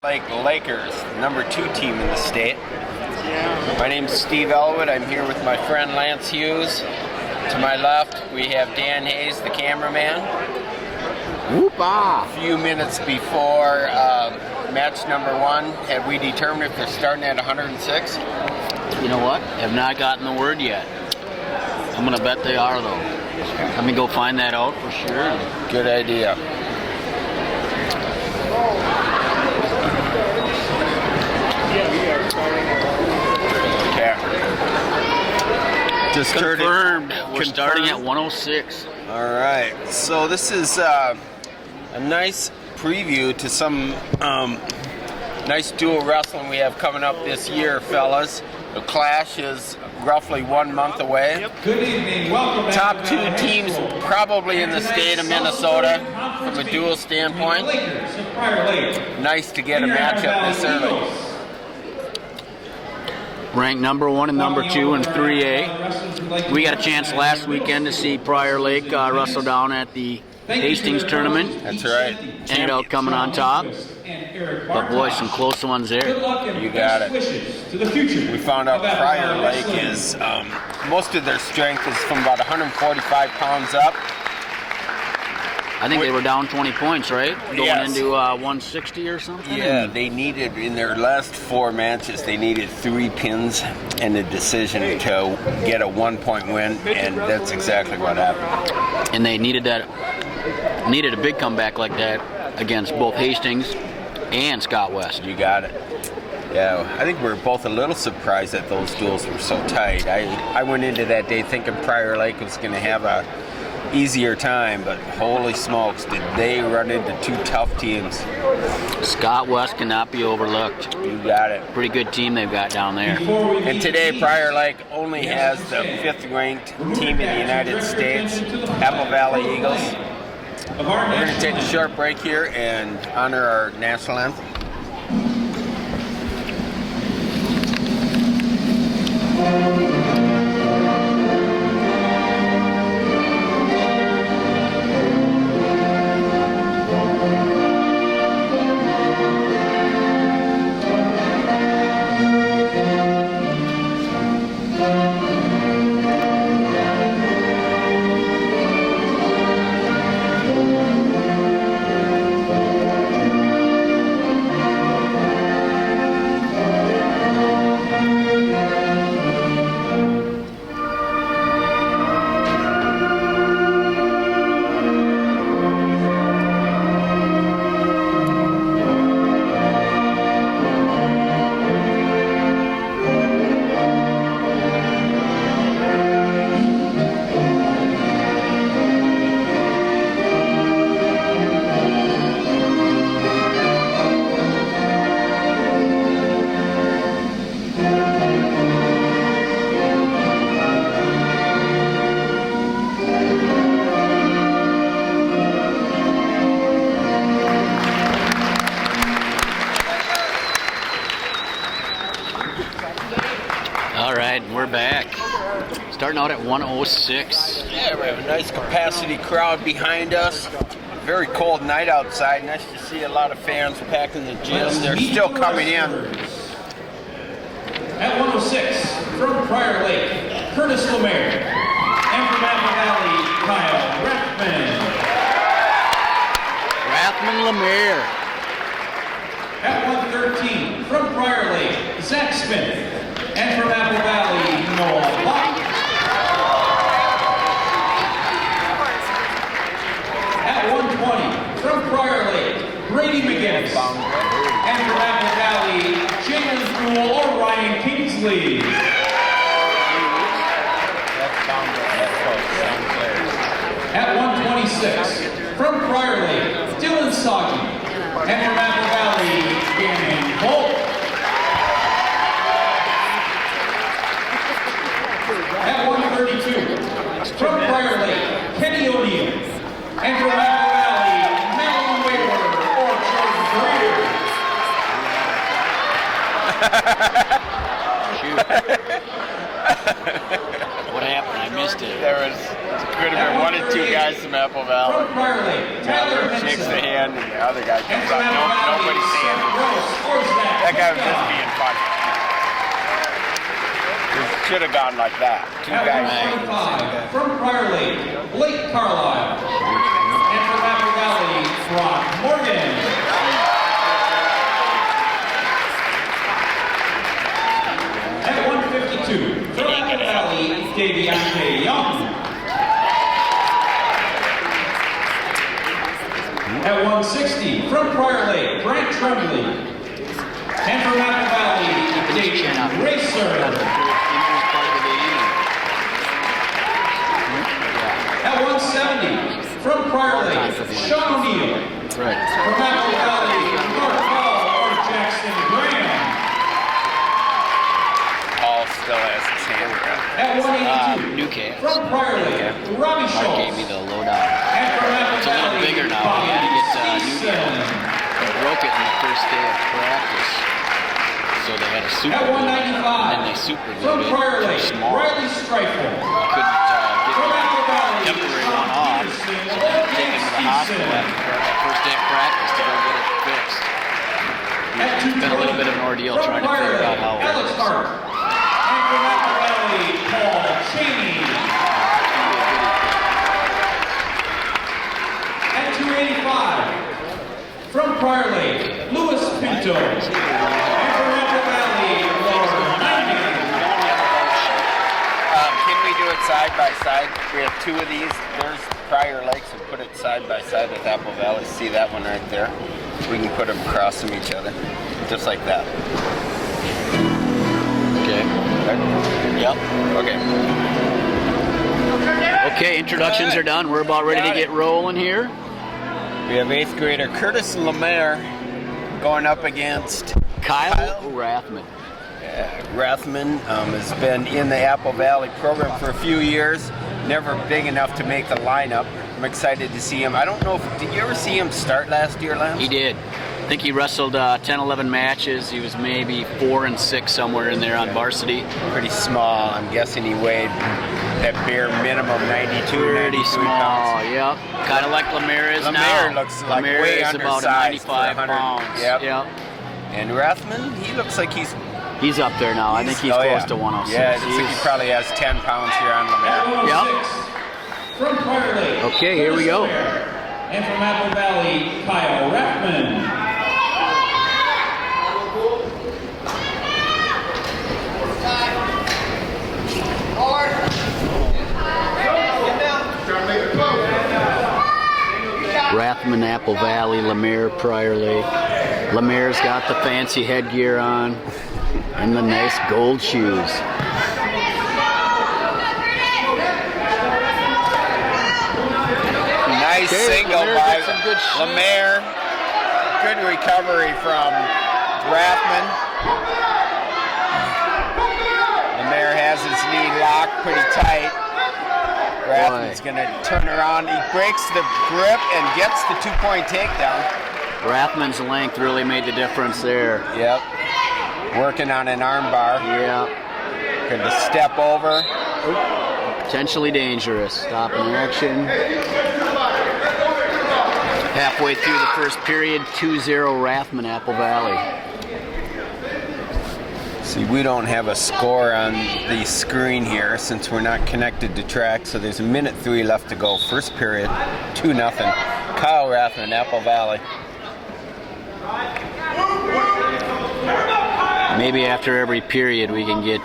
Like Lakers, number 2 team in the state. My name's Steve Elwood. I'm here with my friend Lance Hughes. To my left, we have Dan Hayes, the cameraman. Whoop-ah! A few minutes before match number 1, have we determined if they're starting at 106? You know what? Have not gotten the word yet. I'm going to bet they are, though. Let me go find that out for sure. Good idea. Just confirmed. We're starting at 106. All right. So this is a nice preview to some nice dual wrestling we have coming up this year, fellas. The Clash is roughly 1 month away. Good evening. Welcome. Top 2 teams probably in the state of Minnesota from a dual standpoint. Nice to get a matchup this early. Ranked number 1 and number 2 in 3A. We got a chance last weekend to see Prior Lake wrestle down at the Hastings tournament. That's right. Ended up coming on top. But boy, some close ones there. You got it. We found out Prior Lake is, most of their strength is from about 145 pounds up. I think they were down 20 points, right? Going yes. into 160 or something? Yeah, they needed, in their last 4 matches, they needed 3 pins and a decision to get a 1-point win, and that's exactly what happened. And they needed a big comeback like that against both Hastings and Scott West. You got it. Yeah, I think we were both a little surprised that those duels were so tight. I went into that day thinking Prior Lake was going to have a easier time, but holy smokes, did they run into 2 tough teams. Scott West cannot be overlooked. You got it. Pretty good team they've got down there. And today, Prior Lake only has the 5th-ranked team in the United States, Apple Valley Eagles. We're going to take a short break here and honor our national anthem. Starting out at 106. Yeah, we have a nice capacity crowd behind us. Very cold night outside. Nice to see a lot of fans packing the gym. They're still coming in. At 106, from Prior Lake, Curtis Lammer. And from Apple Valley, Kyle Rathman. Rathman Lammer. At 113, from Prior Lake, Zach Smith. And from Apple Valley, Noel Volk. At 120, from Prior Lake, Brady Mcginness. And from Apple Valley, Cheney or Ryan Kingsley. At 126, from Prior Lake, Dylan Soggy. And from Apple Valley, Volk. At 132, from Prior Lake, Kenny O'Neill. And from Apple Valley, Madeline Wayward or Jordan Greer. Shoot. What happened? I missed it. There was a could have been one or two guys from Apple Valley. From Prior Lake, Tyler Shakes the Hansen. hand, and the other guy And comes from up. Apple Valley, Nobody's seeing him. scores That guy was just being funny. It should have gone like that. Two At guys. 125, from Prior Lake, Blake Carlile. And from Apple Valley, Brock Morgan. At 152, from Apple Valley, Daviante Young. At 160, from Prior Lake, Brent Tremblay. And from Apple Valley, Dayton Racer. At 170, from Prior Lake, Sean O'Neill. Right. From Apple Valley, Mark Hall or Jackson Graham. Paul still has his hand around. At 182, New cast. from Prior Lake, Robbie Hart gave me Schultz. the lowdown. And from Apple It's a little Valley, bigger now. Bobby We had to get new Stevenson. They broke it in the first day of practice. So they had a super At 195, and then they super from Prior too Lake, small. Riley Stifle. Couldn't From get Apple Valley, the temporary Sean one off. Peterson So they had to or take him to the hospital Stevenson. after that first day of practice to go get it fixed. At It's been a little bit of an ordeal from trying to Prior figure out Lake, how it Alex works. Hart. And from Apple Valley, Paul Cheney. At 285, from Prior Lake, Louis Pinto. And from Apple Valley, Laura Hyman. Can we do it side by side? We have two of these. There's Prior Lakes and put it side by side with Apple Valley. See that one right there? We can put them across from each other. Just like that. Okay. Yep. Okay. Okay, introductions are done. We're about ready to get rolling here. We have 8th grader Curtis Lammer going up against Kyle Rathman. Rathman. Has been in the Apple Valley program for a few years. Never big enough to make the lineup. I'm excited to see him. I don't know if, did you ever see him start last year, Lance? He did. I think he wrestled 10, 11 matches. He was maybe 4 and 6 somewhere in there on varsity. Pretty small. I'm guessing he weighed at bare minimum 92 or Pretty 93 small, pounds. yep. Kind of like Lammer is now. Lammer looks like Lammer way is about undersized for 95 100. pounds. Yep. Yep. And Rathman, he looks like he's He's up there now. I think he's oh, close yeah. to 106. Yeah, it looks like he probably has 10 pounds here on Lammer. Yep. From Prior Lake. Okay, here we go. And from Apple Valley, Kyle Rathman. Rathman, Apple Valley, Lammer, Prior Lake. Lammer's got the fancy headgear on and the nice gold shoes. Nice Okay, single Lammer by gets some good shit. Lammer. Good recovery from Rathman. Lammer has his knee locked pretty tight. Rathman's going to turn around. He breaks the grip and gets the 2-point takedown. Rathman's length really made the difference there. Yep. Working on an arm bar. Yeah. Going to step over. Potentially dangerous. Stop in action. Halfway through the first period, 2-0 Rathman, Apple Valley. See, we don't have a score on the screen here since we're not connected to track, so there's 1:03 left to go. First period, 2-0. Kyle Rathman, Apple Valley. Maybe after every period we can get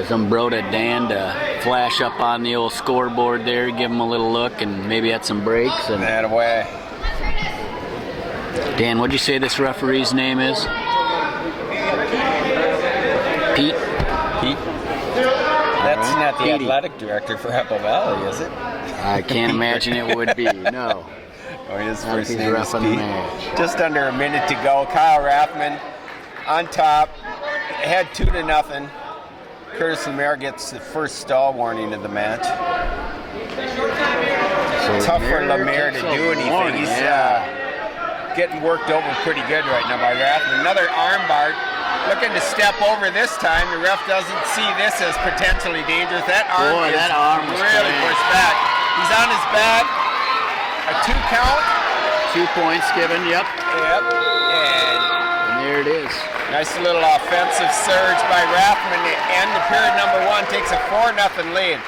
Zambroda Dan to flash up on the old scoreboard there, give him a little look, and maybe at some breaks. And That away. Dan, what'd you say this referee's name is? Pete? Pete? That's All right. not the Petey. athletic director for Apple Valley, is it? I can't imagine it would be, no. Oh, his Not if first he's name is reffing the Pete. match. Just under a minute to go. Kyle Rathman on top. Ahead 2-0. Curtis Lammer gets the first stall warning of the match. So Tough for Lammer Lammer takes to a do anything. warning, He's yeah. getting worked over pretty good right now by Rathman. Another arm bar. Looking to step over this time. The ref doesn't see this as potentially dangerous. That arm Boy, is that arm was really clean. pushed back. He's on his back. A 2 count. 2 points given, yep. Yep. And there it is. Nice little offensive surge by Rathman to end the period number 1. Takes a 4-0 lead.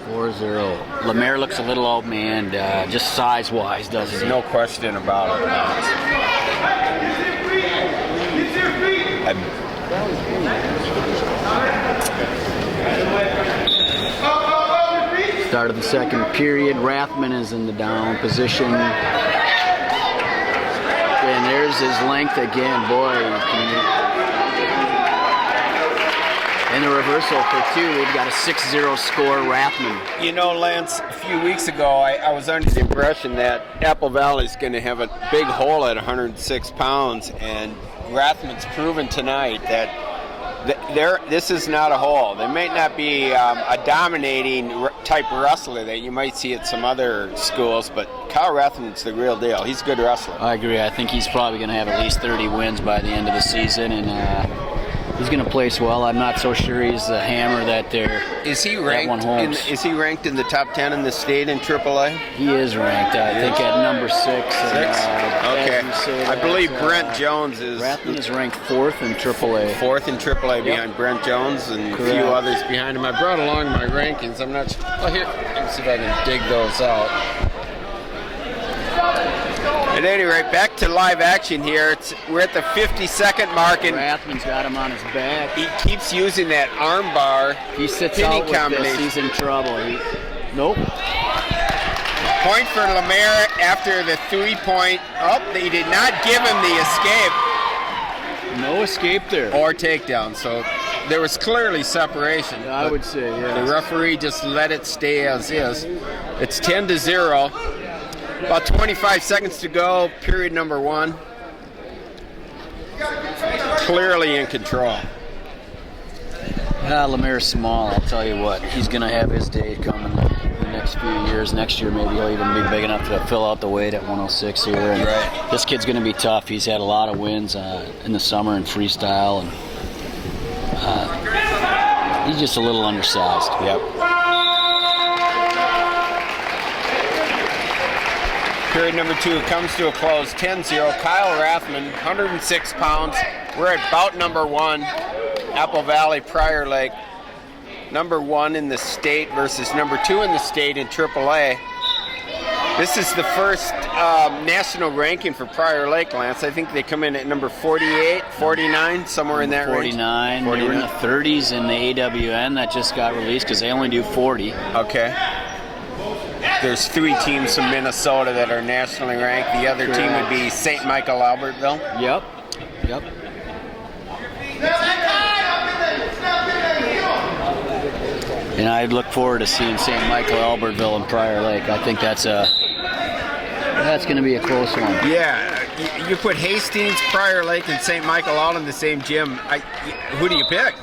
4-0. Lammer looks a little outmanned, just size-wise, doesn't he? No question about it. Start of the second period. Rathman is in the down position. And there's his length again. Boy, in the reversal for 2, we've got a 6-0 score, Rathman. You know, Lance, a few weeks ago, I was under the impression that Apple Valley's going to have a big hole at 106 pounds, and Rathman's proven tonight that this is not a hole. There may not be a dominating type wrestler that you might see at some other schools, but Kyle Rathman's the real deal. He's a good wrestler. I agree. I think he's probably going to have at least 30 wins by the end of the season, and he's going to place well. I'm not so sure he's the hammer that they're. Is he ranked? Is he ranked in the top 10 in the state in AAA? He is ranked. I think at number 6. Okay. I believe Brent Jones is. Rathman is ranked 4th in AAA. 4th in AAA behind Brent Jones and a few others behind him. I brought along my rankings. I'm not sure. Oh, here. Let me see if I can dig those out. At any rate, back to live action here. We're at the 50-second mark, and Rathman's got him on his back. He keeps using that arm bar. He sits out with this. He's in trouble. Nope. Point for Lammer after the 3-point. Oh, they did not give him the escape. No escape there. Or takedown. So there was clearly separation. I would say, yeah. The referee just let it stay as is. It's 10-0. About 25 seconds to go, period number 1. Clearly in control. Lammer's small, I'll tell you what. He's going to have his day coming in the next few years. Next year, maybe he'll even be big enough to fill out the weight at 106 here. And right. This kid's going to be tough. He's had a lot of wins in the summer in freestyle, and he's just a little undersized. Yep. Period number 2 comes to a close, 10-0. Kyle Rathman, 106 pounds. We're at bout number 1, Apple Valley, Prior Lake. Number 1 in the state versus number 2 in the state in AAA. This is the first national ranking for Prior Lake, Lance. I think they come in at number 48, 49, somewhere in that 49. range. 49. They were in the 30s in the AWN that just got released because they only do 40. Okay. There's 3 teams from Minnesota that are nationally ranked. The other team would be St. Michael Albertville. Yep. And I look forward to seeing St. Michael Albertville and Prior Lake. I think that's going to be a close one. Yeah. You put Hastings, Prior Lake, and St. Michael all in the same gym. Who do you pick?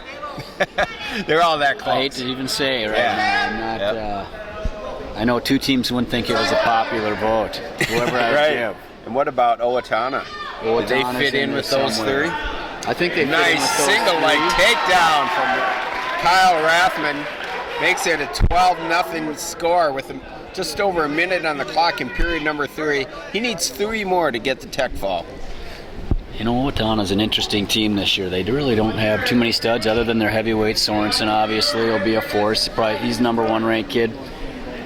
They're all that close. I hate to even say right now. I'm not. I know 2 teams wouldn't think it was a popular vote. Whoever I right. give. And what about Owatonna? Do they fit in with those somewhere. 3? I think they nice fit in with those single-leg 3. takedown from Kyle Rathman. Makes it a 12-0 score with just over a minute on the clock in period number 3. He needs 3 more to get the tech fall. You know, Owatonna is an interesting team this year. They really don't have too many studs other than their heavyweight. Sorensen obviously will be a force. He's number 1 ranked kid.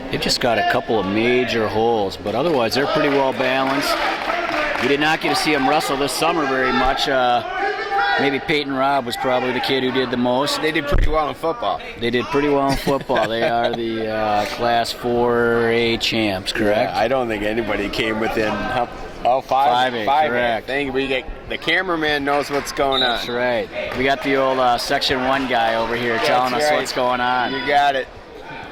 They've just got a couple of major holes, but otherwise they're pretty well balanced. We did not get to see them wrestle this summer very much. Maybe Peyton Robb was probably the kid who did the most. They did pretty well in football. They did pretty well in football. They are the Class 4A champs, correct? Yeah, I don't think anybody came within 5A. Correct. I think the cameraman knows what's going on. That's right. We got the old Section 1 guy over here telling us what's going on. You got it.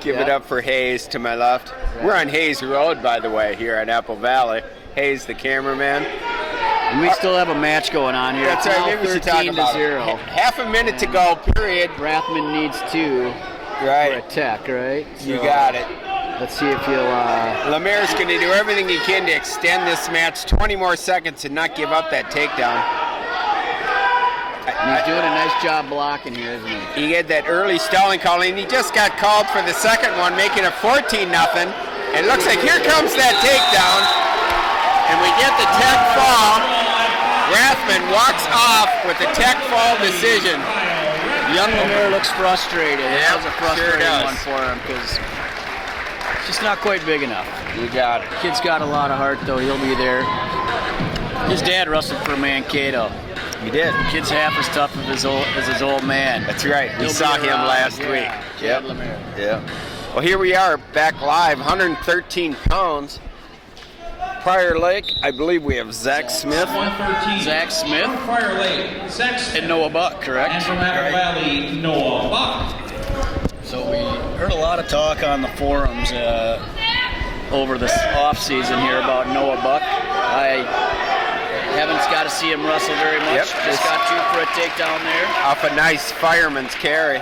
Give it up for Hayes to my left. Right. We're on Hayes Road, by the way, here at Apple Valley. Hayes, the cameraman. And we still have a match going on here. That's right. Maybe we should talk about 13-0. Half a minute to go, period. Rathman needs 2 for a tech, right? So, you got it. Let's see if he'll... Lammer's going to do everything he can to extend this match 20 more seconds and not give up that takedown. And he's doing a nice job blocking here, isn't he? He had that early stalling call, and he just got called for the second one, making it 14-0. It looks like here comes that takedown, and we get the tech fall. Rathman walks off with the tech fall decision. Young Lammer looks frustrated. Yep, That was a frustrating sure one for him because it's just not quite big enough. You got it. Kid's got a lot of heart, though. He'll be there. His dad wrestled for Mankato. He did. Kid's half as tough as his old man. That's right. We He'll saw be him around. last Yeah. week. Yep. Lammer. Yeah. Well, here we are back live, 113 pounds. Prior Lake, I believe we have Zach Smith. 113. Zach Smith. From Prior Lake, Zach Smith. And Noah Buck, correct? And from Apple Valley, Noah Buck. So we heard a lot of talk on the forums over this off season here about Noah Buck. I haven't got to see him wrestle very much. Yep. Just got 2 for a takedown there. Off a nice fireman's carry.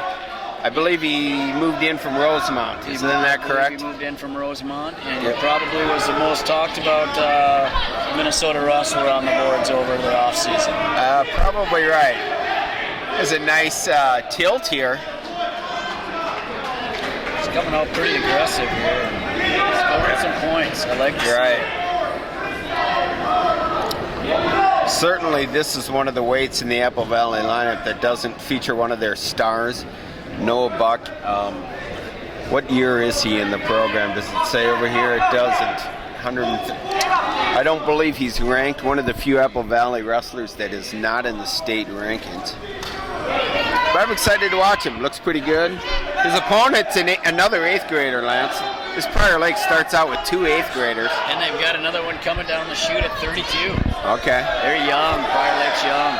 I believe he moved in from Rosemount. Isn't that correct? He moved in from Rosemount, and he probably was the most talked about Minnesota wrestler on the boards over the off season. Probably right. There's a nice tilt here. He's coming out pretty aggressive here. He's scoring some points. I like to see Right. Certainly, this is one of the weights in the Apple Valley lineup that doesn't feature one of their stars. Noah Buck, what year is he in the program? Does it say over here? It doesn't. I don't believe he's ranked. One of the few Apple Valley wrestlers that is not in the state rankings. But I'm excited to watch him. Looks pretty good. His opponent's another 8th grader, Lance. This Prior Lake starts out with 2 8th graders. And they've got another one coming down the chute at 32. Okay. They're young. Prior Lake's young.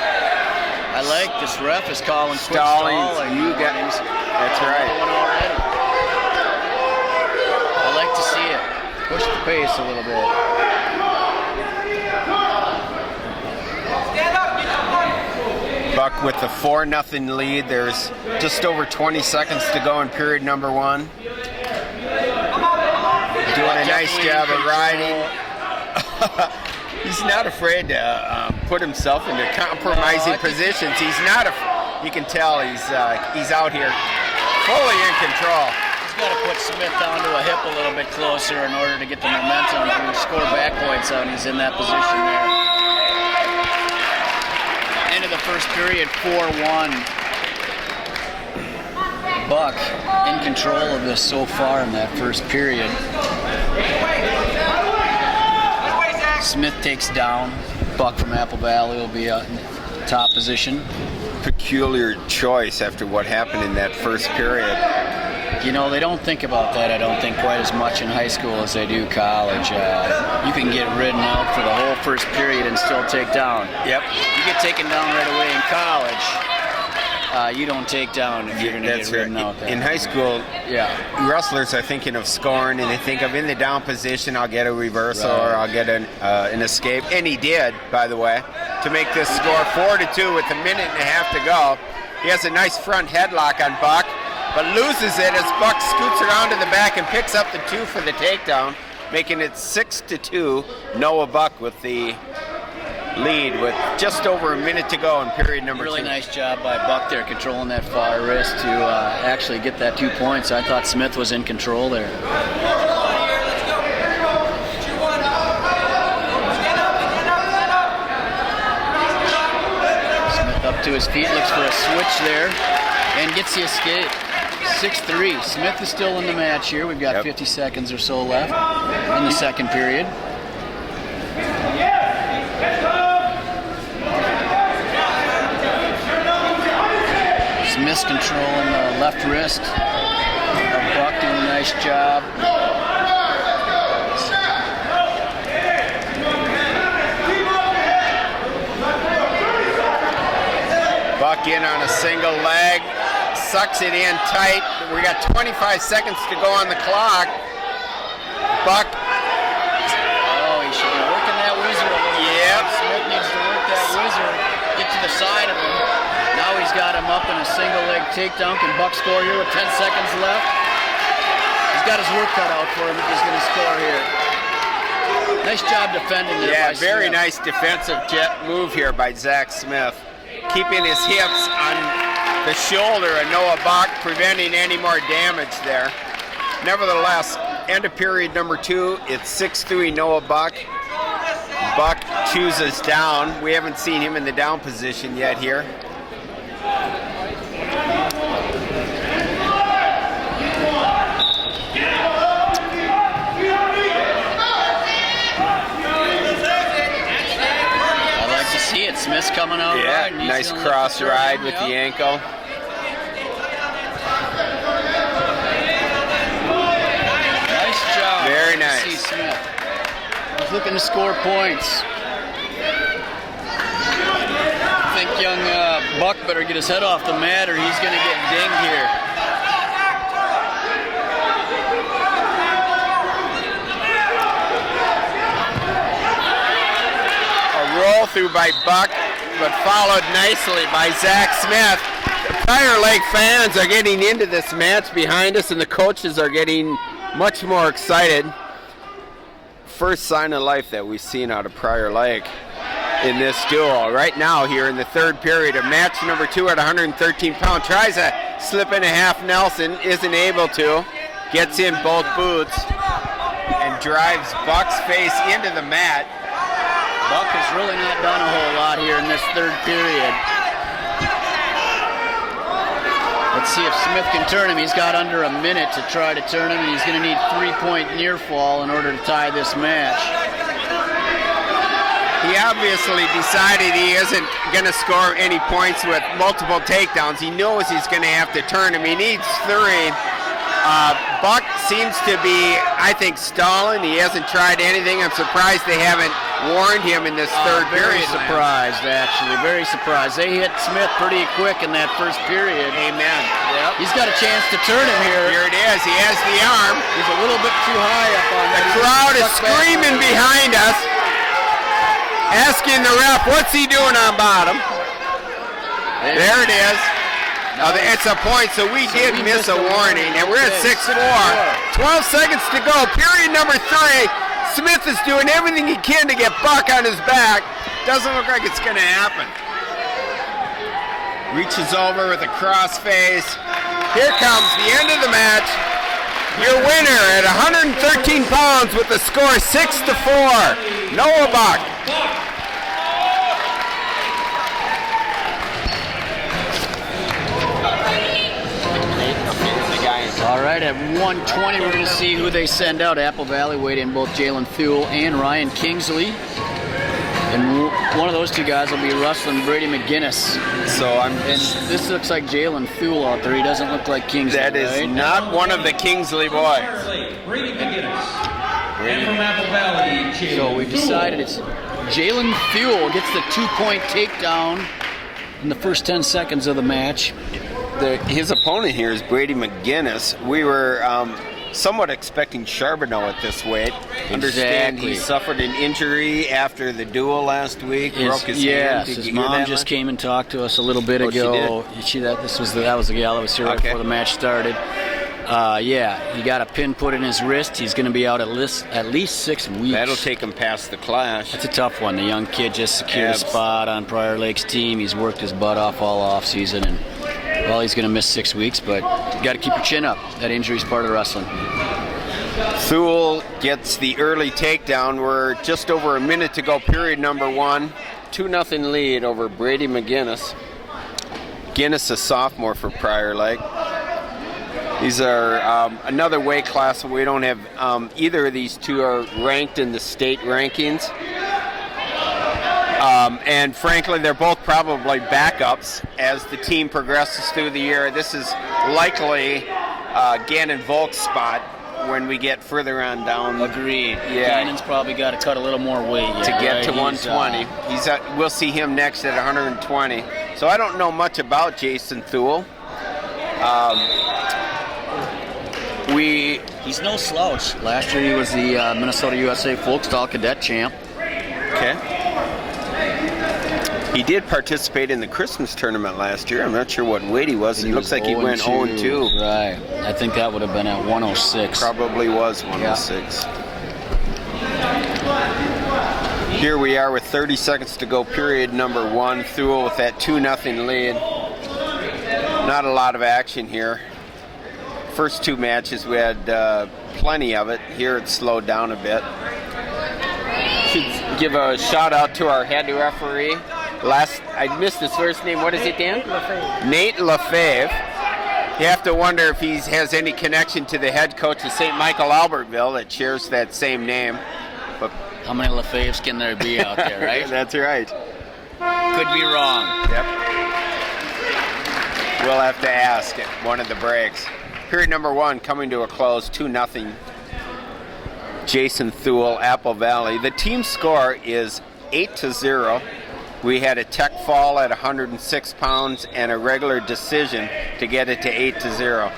I like this ref is calling quick Stalling. stalling. You got. That's right. One already. I like to see it. Push the pace a little bit. Buck with the 4-0 lead. There's just over 20 seconds to go in period number 1. Doing a nice job of riding. He's not afraid to put himself into compromising positions. He's not. You can tell he's out here fully in control. He's got to put Smith down to a hip a little bit closer in order to get the momentum and score back points on. He's in that position there. End of the first period, 4-1. Buck in control of this so far in that first period. Smith takes down. Buck from Apple Valley will be in top position. Peculiar choice after what happened in that first period. You know, they don't think about that, I don't think, quite as much in high school as they do college. You can get ridden out for the whole first period and still take down. Yep. You get taken down right away in college. You don't take down if you're going to get ridden out there. In high school, yeah, wrestlers are thinking of scoring, and they think of in the down position, I'll get a reversal or I'll get an escape. And he did, by the way, to make this score 4-2 with a minute and a half to go. He has a nice front headlock on Buck, but loses it as Buck scoots around to the back and picks up the 2 for the takedown, making it 6-2. Noah Buck with the lead with just over a minute to go in period number 2. Really nice job by Buck there controlling that far wrist to actually get that 2 points. I thought Smith was in control there. Smith up to his feet, looks for a switch there, and gets the escape. 6-3. Smith is still in the match here. We've got 50 seconds or so left in the second period. Smith's controlling the left wrist. Buck doing a nice job. Buck in on a single leg, sucks it in tight. We got 25 seconds to go on the clock. Buck. Oh, he should be working that whizzer a little bit. Yep. Smith needs to work that whizzer, get to the side of him. Now he's got him up in a single leg takedown. Can Buck score here with 10 seconds left? He's got his work cut out for him if he's going to score here. Nice job defending there by very Smith. nice defensive jet move here by Zach Smith. keeping his hips on the shoulder of Noah Buck, preventing any more damage there. Nevertheless, end of period number 2, it's 6-3 Noah Buck. Buck chooses down. We haven't seen him in the down position yet here. See it, Smith's coming out. Yeah, right, nice cross ride with the ankle. Nice job. Very nice. See Smith. He's looking to score points. I think young Buck better get his head off the mat or he's going to get dinged here. Roll through by Buck, but followed nicely by Zach Smith. The Prior Lake fans are getting into this match behind us, and the coaches are getting much more excited. First sign of life that we've seen out of Prior Lake in this duel. Right now here in the third period of match number 2 at 113 pounds. Tries a slip and a half Nelson, isn't able to. Gets in both boots and drives Buck's face into the mat. Buck has really not done a whole lot here in this third period. Let's see if Smith can turn him. He's got under a minute to try to turn him, and he's going to need 3-point near fall in order to tie this match. He obviously decided he isn't going to score any points with multiple takedowns. He knows he's going to have to turn him. He needs 3. Buck seems to be, I think, stalling. He hasn't tried anything. I'm surprised they haven't warned him in this third period. Very surprised, actually. Very surprised. They hit Smith pretty quick in that first period. Amen. Yep. He's got a chance to turn him here. Here it is. He has the arm. He's a little bit too high up on that. The crowd is screaming behind us, asking the ref, what's he doing on bottom? There it is. It's a point, so we did miss a warning, and we're at 6-4. 12 seconds to go. Period number 3. Smith is doing everything he can to get Buck on his back. Doesn't look like it's going to happen. Reaches over with a crossface. Here comes the end of the match. Your winner at 113 pounds with the score 6-4. Noah Buck. All right, at 120, we're going to see who they send out. Apple Valley weighed in both Jalen Thul and Ryan Kingsley. And one of those two guys will be wrestling Brady Mcginness. And this looks like Jalen Thul out there. He doesn't look like Kingsley. That is right? Not one of the Kingsley boys. Brady Mcginness. And from Apple Valley, so we decided it's Jalen Thul gets the 2-point takedown in the first 10 seconds of the match. His opponent here is Brady Mcginness. We were somewhat expecting Charbonneau at this weight. Understand he suffered an injury after the duel last week. Broke his hand. His mom just came and talked to us a little bit ago. That was the gal that was here right before the match started. He got a pin put in his wrist. He's going to be out at least 6 weeks. That'll take him past the clash. That's a tough one. The young kid just secured a spot on Prior Lake's team. He's worked his butt off all off season, and he's going to miss 6 weeks. But you got to keep your chin up. That injury's part of wrestling. Thul gets the early takedown. We're just over a minute to go. Period number 1. 2-0 lead over Brady Mcginness. Mcginness, a sophomore for Prior Lake. These are another weight class. We don't have either of these two are ranked in the state rankings. And frankly, they're both probably backups as the team progresses through the year. This is likely Gannon Volk's spot when we get further on down. Agreed. Yeah. Gannon's probably got to cut a little more weight to get to 120. We'll see him next at 120. So I don't know much about Jason Thul. He's no slouch. Last year he was the Minnesota USA Folk Style Cadet champ. Okay. He did participate in the Christmas tournament last year. I'm not sure what weight he was. It looks like he went 0-2. Right. I think that would have been at 106. Probably was 106. Here we are with 30 seconds to go, period number 1. Thul with that 2-0 lead. Not a lot of action here. First 2 matches we had plenty of it. Here it's slowed down a bit. Should give a shout out to our head referee. I missed his first name. What is it, Dan? Nate Lefebvre. You have to wonder if he has any connection to the head coach of St. Michael Albertville that shares that same name. But how many Lefebvres can there be out there, right? That's right. Could be wrong. Yep. We'll have to ask at one of the breaks. Period number 1 coming to a close, 2-0. Jason Thul, Apple Valley. The team score is 8-0. We had a tech fall at 106 pounds and a regular decision to get it to 8-0.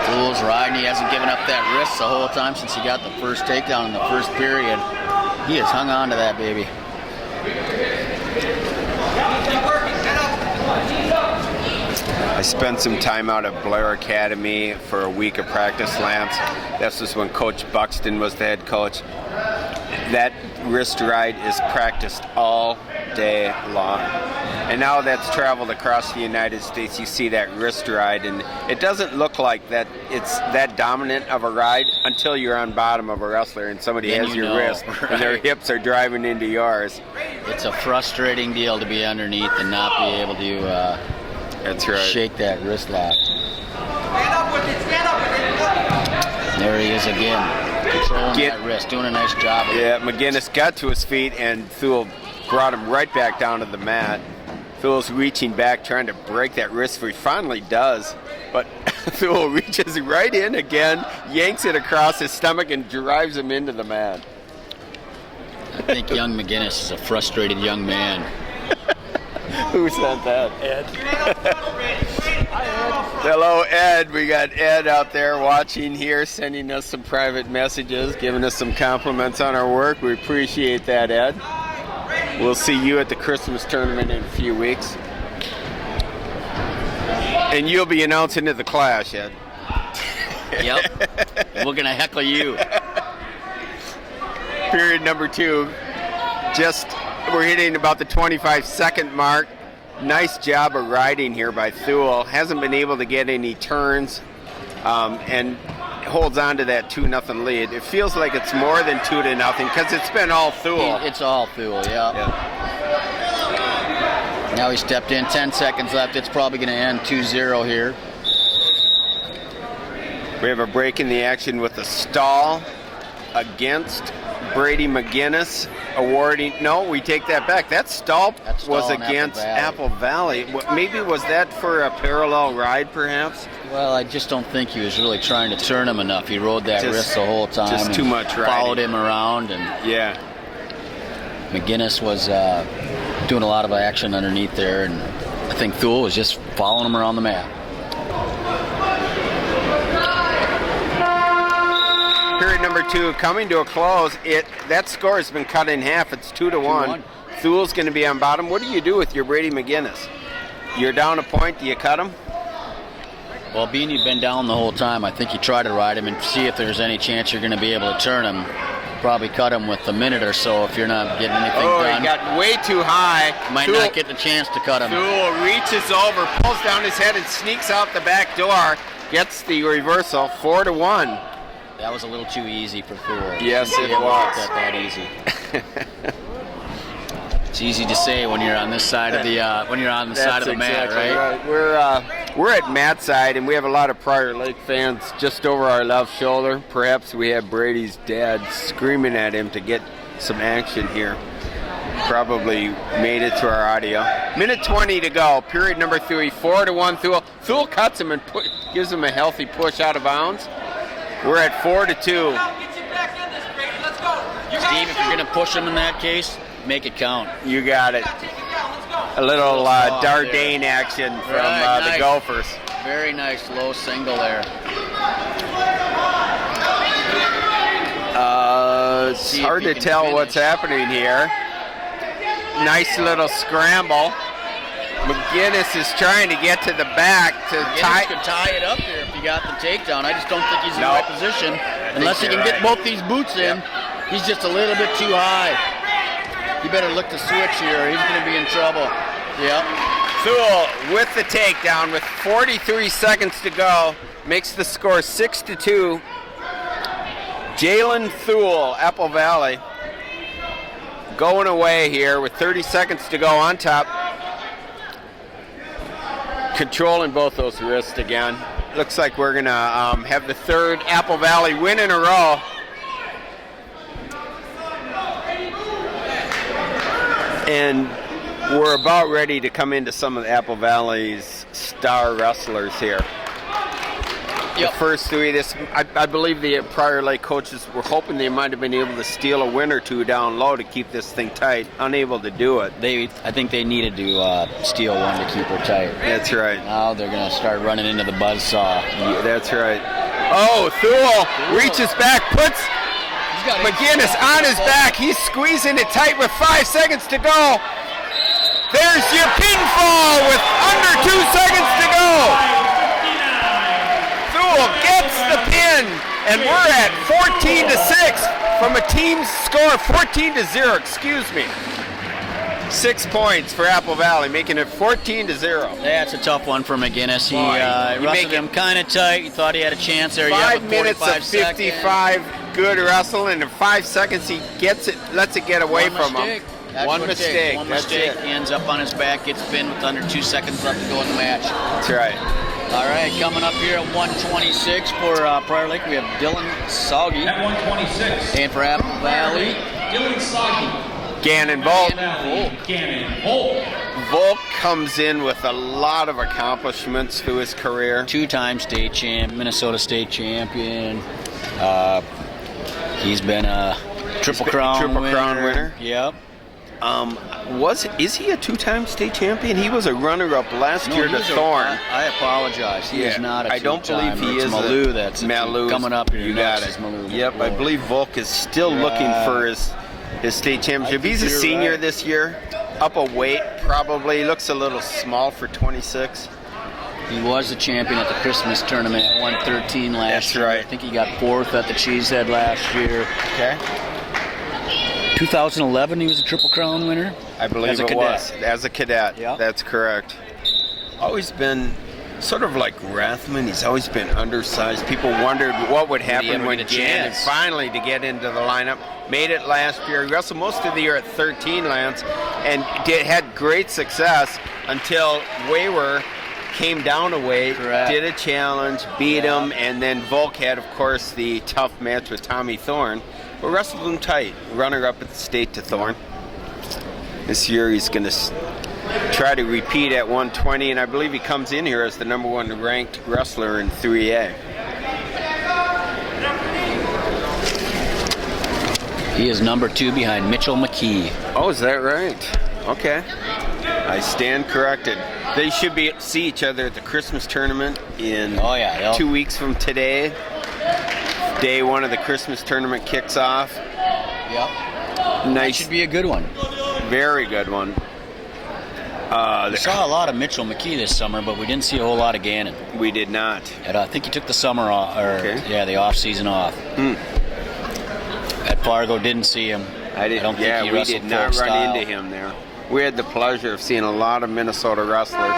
Thul's riding. He hasn't given up that wrist the whole time since he got the first takedown in the first period. He has hung on to that baby. I spent some time out at Blair Academy for a week of practice slams. This was when Coach Buxton was the head coach. That wrist ride is practiced all day long. And now that's traveled across the United States, you see that wrist ride, and it doesn't look like that it's that dominant of a ride until you're on bottom of a wrestler and somebody Then has you your know, wrist right? and their hips are driving into yours. It's a frustrating deal to be underneath and not be able to That's right. shake that wrist lock. There he is again, controlling that wrist, doing a nice job of it. Yeah, Mcginness got to his feet and Thul brought him right back down to the mat. Thul's reaching back, trying to break that wrist free. Finally does, but Thul reaches right in again, yanks it across his stomach, and drives him into the mat. I think young Mcginness is a frustrated young man. Who sent that? Ed. Hello, Ed. We got Ed out there watching here, sending us some private messages, giving us some compliments on our work. We appreciate that, Ed. We'll see you at the Christmas tournament in a few weeks. And you'll be announcing at the Clash, Ed. Yep. We're going to heckle you. Period number 2. We're hitting about the 25-second mark. Nice job of riding here by Thul. Hasn't been able to get any turns and holds on to that 2-0 lead. It feels like it's more than 2-0 because it's been all Thul. It's all Thul, yeah. Now he stepped in, 10 seconds left. It's probably going to end 2-0 here. We have a break in the action with a stall against Brady Mcginness awarding. No, we take that back. That stall was against Apple Valley. Maybe was that for a parallel ride, perhaps? Well, I just don't think he was really trying to turn him enough. He rode that wrist the whole time. Just too much riding. Followed him around, and yeah. Mcginness was doing a lot of action underneath there, and I think Thul was just following him around the mat. Period number 2 coming to a close. That score has been cut in half. It's 2-1. Thul's going to be on bottom. What do you do with your Brady Mcginness? You're down a point. Do you cut him? Well, being you've been down the whole time, I think you try to ride him and see if there's any chance you're going to be able to turn him. Probably cut him with a minute or so if you're not getting anything done. He got way too high. Might not get the chance to cut him. Thul reaches over, pulls down his head, and sneaks out the back door. Gets the reversal, 4-1. That was a little too easy for Thul. Yes, it was. That easy. It's easy to say when you're on this side of the side of the mat, right? We're at mat side, and we have a lot of Prior Lake fans just over our left shoulder. Perhaps we have Brady's dad screaming at him to get some action here. Probably made it to our audio. Minute 20 to go. Period number 3. 4-1 Thul. Thul cuts him and gives him a healthy push out of bounds. We're at 4-2. Steve, if you're going to push him in that case, make it count. You got it. A little Dardane action from the Gophers. Very nice low single there. It's hard to tell what's happening here. Nice little scramble. Mcginness is trying to get to the back to tie it up there if he got the takedown. I just don't think he's in the right position. Unless he can get both these boots in, he's just a little bit too high. He better look to switch here. He's going to be in trouble. Yep. Thul with the takedown with 43 seconds to go. Makes the score 6-2. Jalen Thul, Apple Valley, going away here with 30 seconds to go on top. Controlling both those wrists again. Looks like we're going to have the third Apple Valley win in a row. And we're about ready to come into some of the Apple Valley's star wrestlers here. Yep. The first three, I believe the Prior Lake coaches were hoping they might have been able to steal a win or two down low to keep this thing tight. Unable to do it. I think they needed to steal one to keep her tight. That's right. Now they're going to start running into the buzzsaw. Yeah, that's right. Oh, Thul reaches back, puts Mcginness on his back. He's squeezing it tight with 5 seconds to go. There's your pinfall with under 2 seconds to go. Thul gets the pin, and we're at 14-6 from a team score 14-0. Excuse me. 6 points for Apple Valley, making it 14-0. That's a tough one for Mcginness. He wrestled him kind of tight. He thought he had a chance there. 5 minutes of 55 good wrestling, and in 5 seconds he gets it, lets it get away from him. One mistake. One mistake. He ends up on his back, gets pinned with under 2 seconds left to go in the match. That's right. All right, coming up here at 126 for Prior Lake, we have Dylan Soggy. At 126. And for Apple Valley, Dylan Soggy. Gannon Volk. Gannon Volk. Volk comes in with a lot of accomplishments through his career. 2-time state champ, Minnesota state champion. He's been a Triple Crown winner. Yep. Is he a 2-time state champion? He was a runner-up last year to Thorn. I apologize. He is not a 2-time. I don't believe he is. Malou that's coming up here. You got it. Yep, I believe Volk is still looking for his state championship. He's a senior this year. Up a weight, probably. Looks a little small for 26. He was the champion at the Christmas tournament at 113 last year. That's right. I think he got 4th at the Cheesehead last year. Okay. 2011, he was a Triple Crown winner. I believe it was. As a cadet. Yep. That's correct. Always been sort of like Rathman. He's always been undersized. People wondered what would happen when Gannon finally to get into the lineup. Made it last year. He wrestled most of the year at 13 Lance and had great success until Wayward came down a weight, did a challenge, beat him, and then Volk had, of course, the tough match with Tommy Thorne. But wrestled him tight, runner-up at the state to Thorne. This year he's going to try to repeat at 120, and I believe he comes in here as the number 1 ranked wrestler in 3A. He is number 2 behind Mitchell McKee. Oh, is that right? Okay. I stand corrected. They should see each other at the Christmas tournament in 2 weeks from today. Day 1 of the Christmas tournament kicks off. Yep. Nice. That should be a good one. Very good one. We saw a lot of Mitchell McKee this summer, but we didn't see a whole lot of Gannon. We did not. And I think he took the summer off, the off season off. At Fargo, didn't see him. I don't think he wrestled full style. We did not run into him there. We had the pleasure of seeing a lot of Minnesota wrestlers.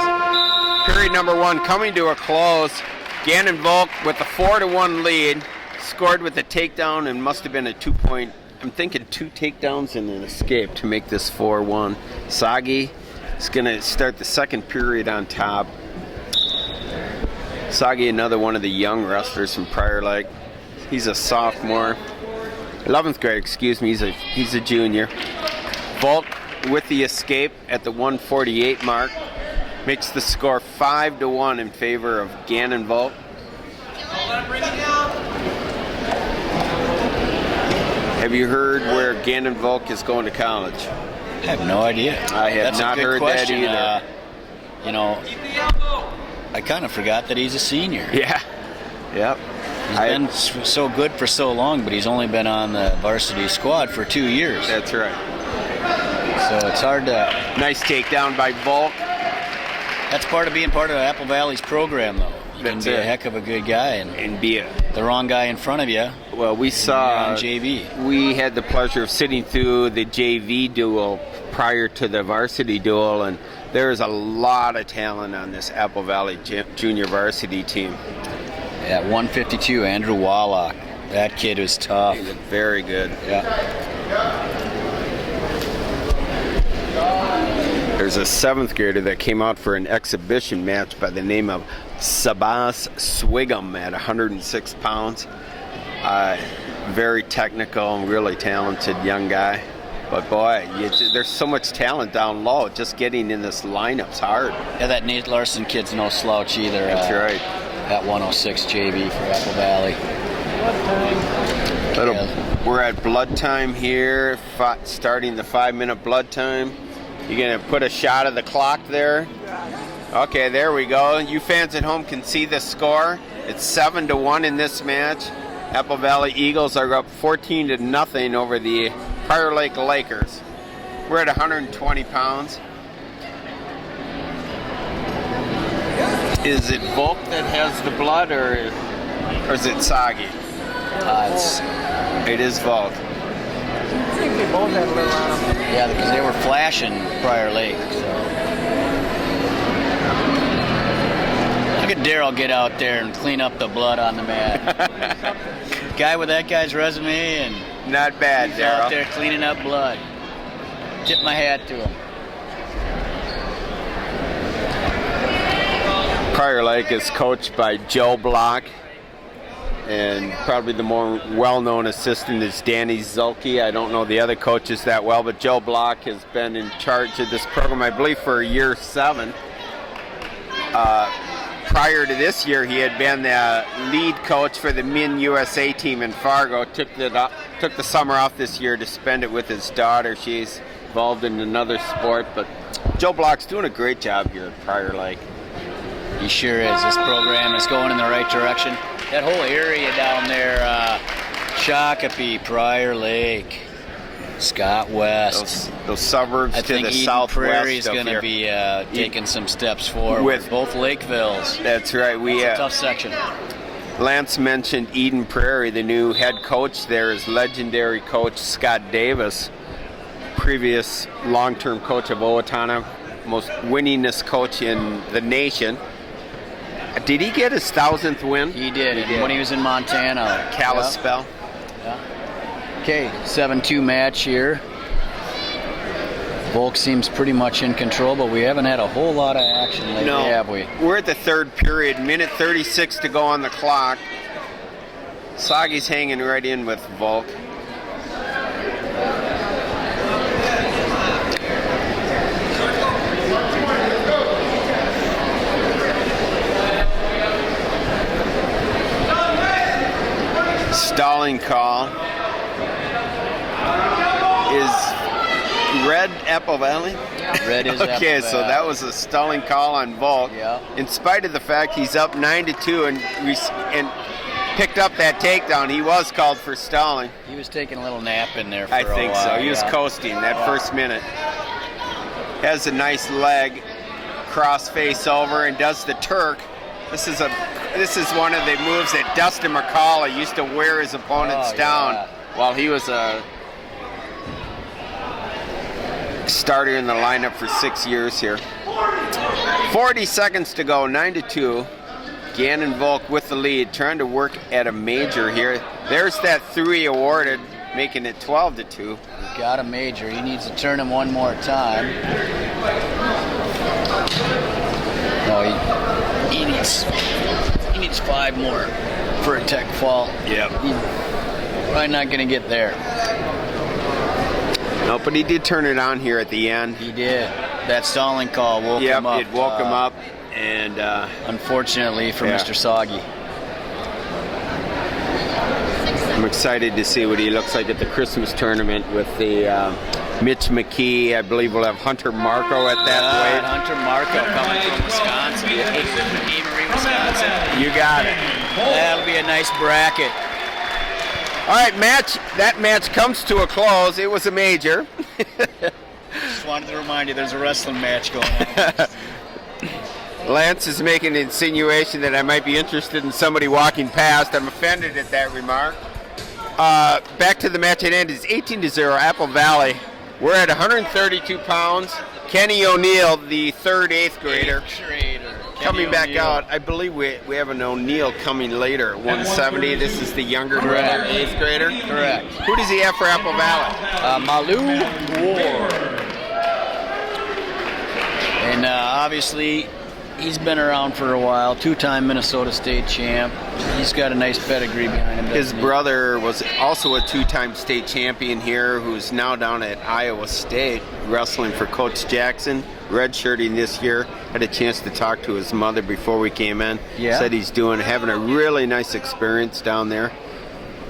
Period number 1 coming to a close. Gannon Volk with a 4-1 lead. Scored with a takedown and must have been a 2-point. I'm thinking 2 takedowns and an escape to make this 4-1. Soggy is going to start the second period on top. Soggy, another one of the young wrestlers from Prior Lake. He's a sophomore. 11th grade, excuse me. He's a junior. Volk with the escape at the 148 mark. Makes the score 5-1 in favor of Gannon Volk. Have you heard where Gannon Volk is going to college? I have no idea. I have not heard that either. I kind of forgot that he's a senior. Yeah. Yep. He's been so good for so long, but he's only been on the varsity squad for 2 years. That's right. So it's hard to... Nice takedown by Volk. That's part of being part of Apple Valley's program, though. You can be a heck of a good guy and be the wrong guy in front of you. Well, we saw on JV. We had the pleasure of sitting through the JV duel prior to the varsity duel, and there's a lot of talent on this Apple Valley junior varsity team. At 152, Andrew Wallach. That kid was tough. He looked very good. Yeah. There's a 7th grader that came out for an exhibition match by the name of Sabas Swigum at 106 pounds. Very technical and really talented young guy. But boy, there's so much talent down low. Just getting in this lineup's hard. Yeah, that Nate Larson kid's no slouch either. That's right. At 106 JV for Apple Valley. We're at blood time here, starting the 5-minute blood time. You're going to put a shot of the clock there? Okay, there we go. You fans at home can see the score. It's 7-1 in this match. Apple Valley Eagles are up 14-0 over the Prior Lake Lakers. We're at 120 pounds. Is it Volk that has the blood, or is it Soggy? It is Volk. I think they both had a little on them. Yeah, because they were flashing Prior Lake. So. Look at Daryl get out there and clean up the blood on the mat. Guy with that guy's resume, and not bad, he's Daryl. out there cleaning up blood. Tip my hat to him. Prior Lake is coached by Joe Block, and probably the more well-known assistant is Danny Zulke. I don't know the other coaches that well, but Joe Block has been in charge of this program, I believe, for year 7. Prior to this year, he had been the lead coach for the Min USA team in Fargo. Took the summer off this year to spend it with his daughter. She's involved in another sport, but Joe Block's doing a great job here at Prior Lake. He sure is. This program is going in the right direction. That whole area down there, Shakopee, Prior Lake, Scott West. Those suburbs I to think the Eden southwest Prairie is of going to here. be taking some steps forward With both Lakevilles. That's right. That's a tough section. Lance mentioned Eden Prairie. The new head coach there is legendary coach Scott Davis, previous long-term coach of Owatonna, most winningest coach in the nation. Did he get his 1,000th win? He did. When he was in Montana. Kalispell. Yeah. Okay, 7-2 match here. Volk seems pretty much in control, but we haven't had a whole lot of action lately, have we? We're at the 3rd period, minute 36 to go on the clock. Soggy's hanging right in with Volk. Stalling call is red Apple Valley. Red is Okay, Apple so Valley. that was a stalling call on Volk. Yeah. In spite of the fact he's up 9-2 and picked up that takedown, he was called for stalling. He was taking a little nap in there for I a while. think so. He was yeah. coasting that first minute. Has a nice leg, cross face over, and does the Turk. This is one of the moves that Dustin McCullough used to wear his opponents down while he was a starter in the lineup for 6 years here. 40 seconds to go, 9-2. Gannon Volk with the lead, trying to work at a major here. There's that 3 awarded, making it 12-2. He got a major. He needs to turn him one more time. No, he needs 5 more for a tech fall. Yep. He's probably not going to get there. No, but he did turn it on here at the end. He did. That stalling call woke him up. It woke him up. And unfortunately for Mr. Soggy. I'm excited to see what he looks like at the Christmas tournament with the Mitch McKee. I believe we'll have Hunter Marco at that weight. Hunter Marco coming from Wisconsin. Amory, Wisconsin. You got it. That'll be a nice bracket. All right, that match comes to a close. It was a major. Just wanted to remind you there's a wrestling match going on. Lance is making an insinuation that I might be interested in somebody walking past. I'm offended at that remark. Back to the match at end. It's 18-0, Apple Valley. We're at 132 pounds. Kenny O'Neill, the third eighth grader, coming back out. I believe we have an O'Neill coming later at 170. This is the younger brother, eighth grader. Correct. Who does he have for Apple Valley? Malu Ward. And obviously, he's been around for a while. Two-time Minnesota State champ. He's got a nice pedigree behind him. His brother was also a two-time state champion here, who's now down at Iowa State wrestling for Coach Jackson, redshirting this year. Had a chance to talk to his mother before we came in. Yeah. Said he's having a really nice experience down there.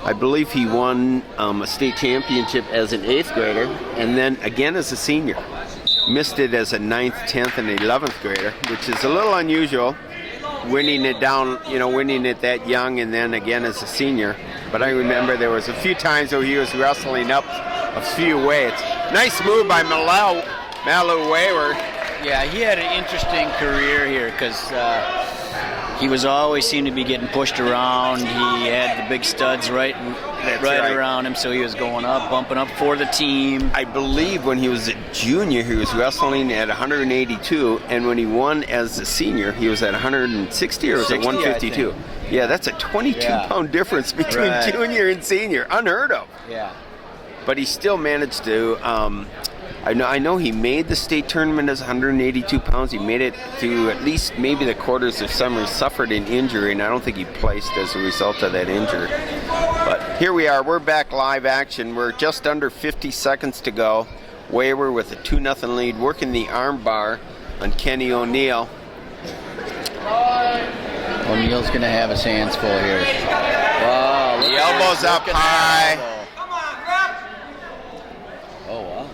I believe he won a state championship as an eighth grader, and then again as a senior. Missed it as a 9th, 10th, and 11th grader, which is a little unusual, winning it that young and then again as a senior. But I remember there was a few times where he was wrestling up a few weights. Nice move by Malu Wayward. Yeah, he had an interesting career here because he was always seemed to be getting pushed around. He had the big studs right around him, so he was going up, bumping up for the team. I believe when he was a junior, he was wrestling at 182, and when he won as a senior, he was at 160 or was it 152? Yeah, that's a 22-pound difference between junior and senior. Unheard of. Yeah. But he still managed to. I know he made the state tournament as 182 pounds. He made it to at least maybe the quarters of summer. Suffered an injury, and I don't think he placed as a result of that injury. But here we are. We're back live action. We're just under 50 seconds to go. Wayward with a 2-0 lead, working the arm bar on Kenny O'Neill. O'Neill's going to have his hands full here. Wow. The elbows up high. Oh, wow.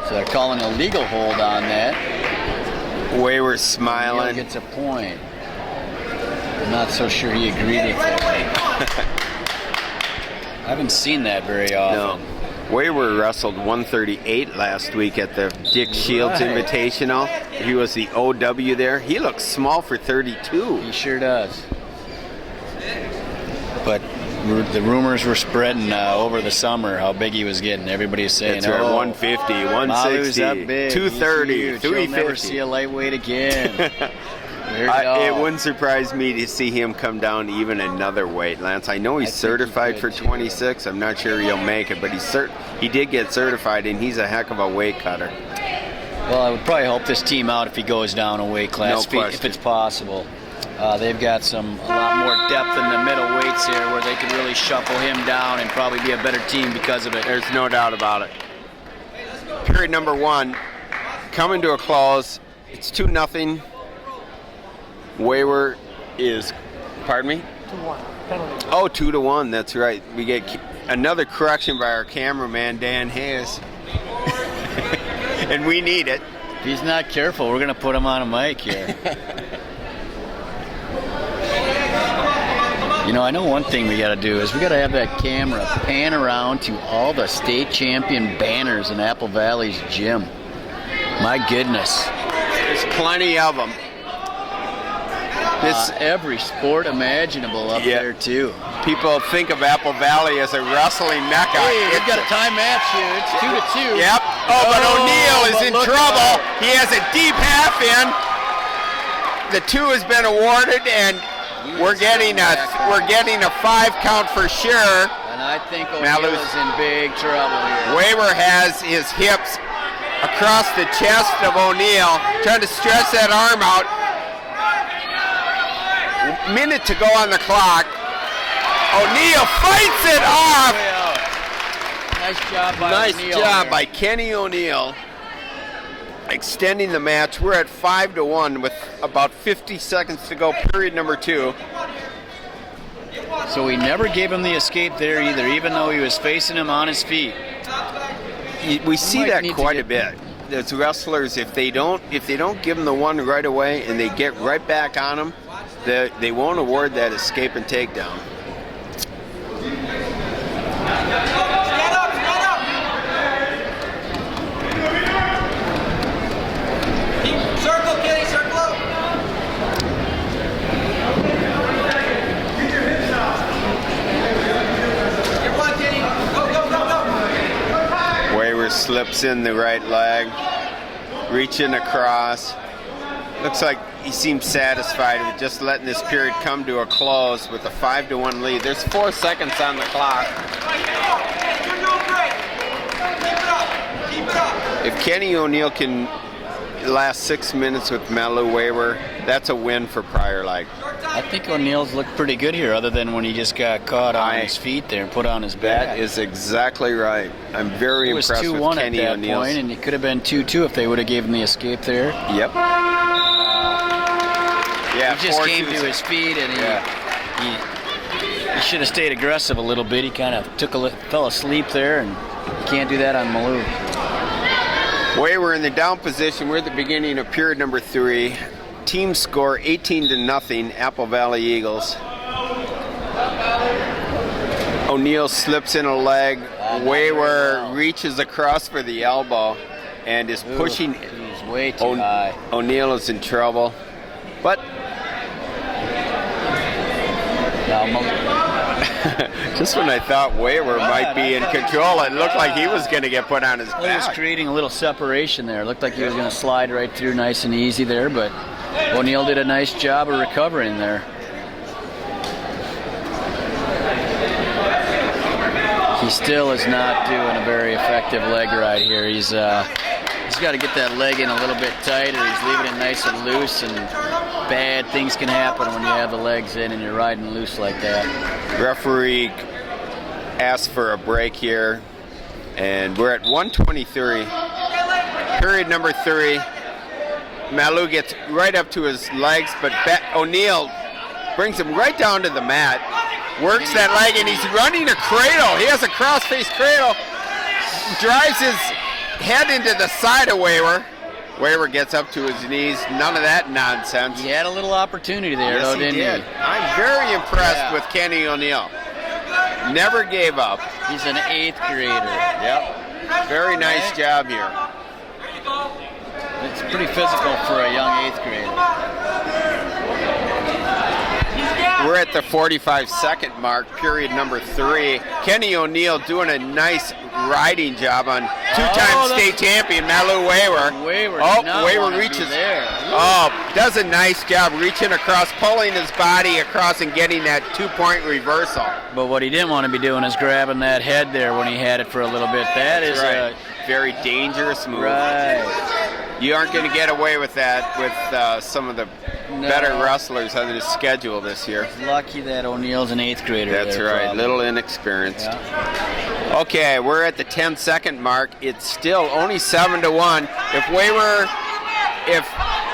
So they're calling a legal hold on that. Wayward smiling. O'Neill gets a point. I'm not so sure he agreed with it. I haven't seen that very often. No. Wayward wrestled 138 last week at the Dick Shields Invitational. He was the OW there. He looks small for 32. He sure does. But the rumors were spreading over the summer how big he was getting. Everybody was saying, that's right, 150, 160, up big. 230, 350. You'll never see a lightweight again. It wouldn't surprise me to see him come down even another weight, Lance. I know he's certified for 26. I'm not sure he'll make it, but he did get certified, and he's a heck of a weight cutter. Well, I would probably help this team out if he goes down a weight class, if it's possible. They've got a lot more depth in the middle weights here where they could really shuffle him down and probably be a better team because of it. There's no doubt about it. Period number 1 coming to a close. It's 2-0. Wayward is, pardon me? 2-1. Penalty. Oh, 2-1. That's right. We get another correction by our cameraman, Dan Hayes. And we need it. If he's not careful, we're going to put him on a mic here. You know, I know one thing we got to do is we got to have that camera pan around to all the state champion banners in Apple Valley's gym. My goodness. There's plenty of them. Every sport imaginable up there, too. People think of Apple Valley as a wrestling mecca. Hey, we've got a tie match here. It's 2-2. Yep. But O'Neill is in trouble. He has a deep half in. The 2 has been awarded, and we're getting a 5 count for sure. And I think O'Neill is in big trouble here. Wayward has his hips across the chest of O'Neill, trying to stretch that arm out. Minute to go on the clock. O'Neill fights it off. Nice job by Kenny O'Neill. Extending the match. We're at 5-1 with about 50 seconds to go. Period number 2. So we never gave him the escape there either, even though he was facing him on his feet. We see that quite a bit. There's wrestlers, if they don't give them the one right away and they get right back on them, they won't award that escape and takedown. Circle, Kenny, circle up. slips in the right leg, reaching across. Looks like he seems satisfied with just letting this period come to a close with a 5-1 lead. There's 4 seconds on the clock. If Kenny O'Neill can last 6 minutes with Malu Waver, that's a win for Prior Lake. I think O'Neill's looked pretty good here, other than when he just got caught on his feet there and put on his back. That is exactly right. I'm very impressed with Kenny It was 2-1 at that O'Neill's. point, and it could have been 2-2 if they would have given the escape there. Yep. Yeah, He just came to his feet, and he should have stayed aggressive a little bit. He kind of fell asleep there, and you can't do that on Malou. We're in the down position. We're at the beginning of period number 3. Team score 18-0, Apple Valley Eagles. O'Neill slips in a leg. Waver reaches across for the elbow and is pushing. He's way too high. O'Neill is in trouble. But just when I thought Waver might be in control, it looked like he was going to get put on his back. He was creating a little separation there. It looked like he was going to slide right through nice and easy there, but O'Neill did a nice job of recovering there. He still is not doing a very effective leg ride here. He's got to get that leg in a little bit tighter. He's leaving it nice and loose, and bad things can happen when you have the legs in and you're riding loose like that. Referee asked for a break here, and we're at 1:23. Period number 3. Malu gets right up to his legs, but O'Neill brings him right down to the mat, works that leg, and he's running a cradle. He has a cross-face cradle, drives his head into the side of Waver. Waver gets up to his knees. None of that nonsense. He had a little opportunity there, Yes, though, he didn't did. I'm very impressed with Kenny O'Neill. Never gave up. He's an 8th grader. Yep. Very nice job here. It's pretty physical for a young 8th grader. We're at the 45-second mark, period number 3. Kenny O'Neill doing a nice riding job on two-time state champion Malu Waver. Waver reaches there. Does a nice job reaching across, pulling his body across and getting that 2-point reversal. But what he didn't want to be doing is grabbing that head there when he had it for a little bit. That is right. Very dangerous move. Right. You aren't going to get away with that with some of the better wrestlers on the schedule this year. Lucky that O'Neill's an 8th grader. That's right, probably. little inexperienced. Yeah. Okay, we're at the 10-second mark. It's still only 7-1. If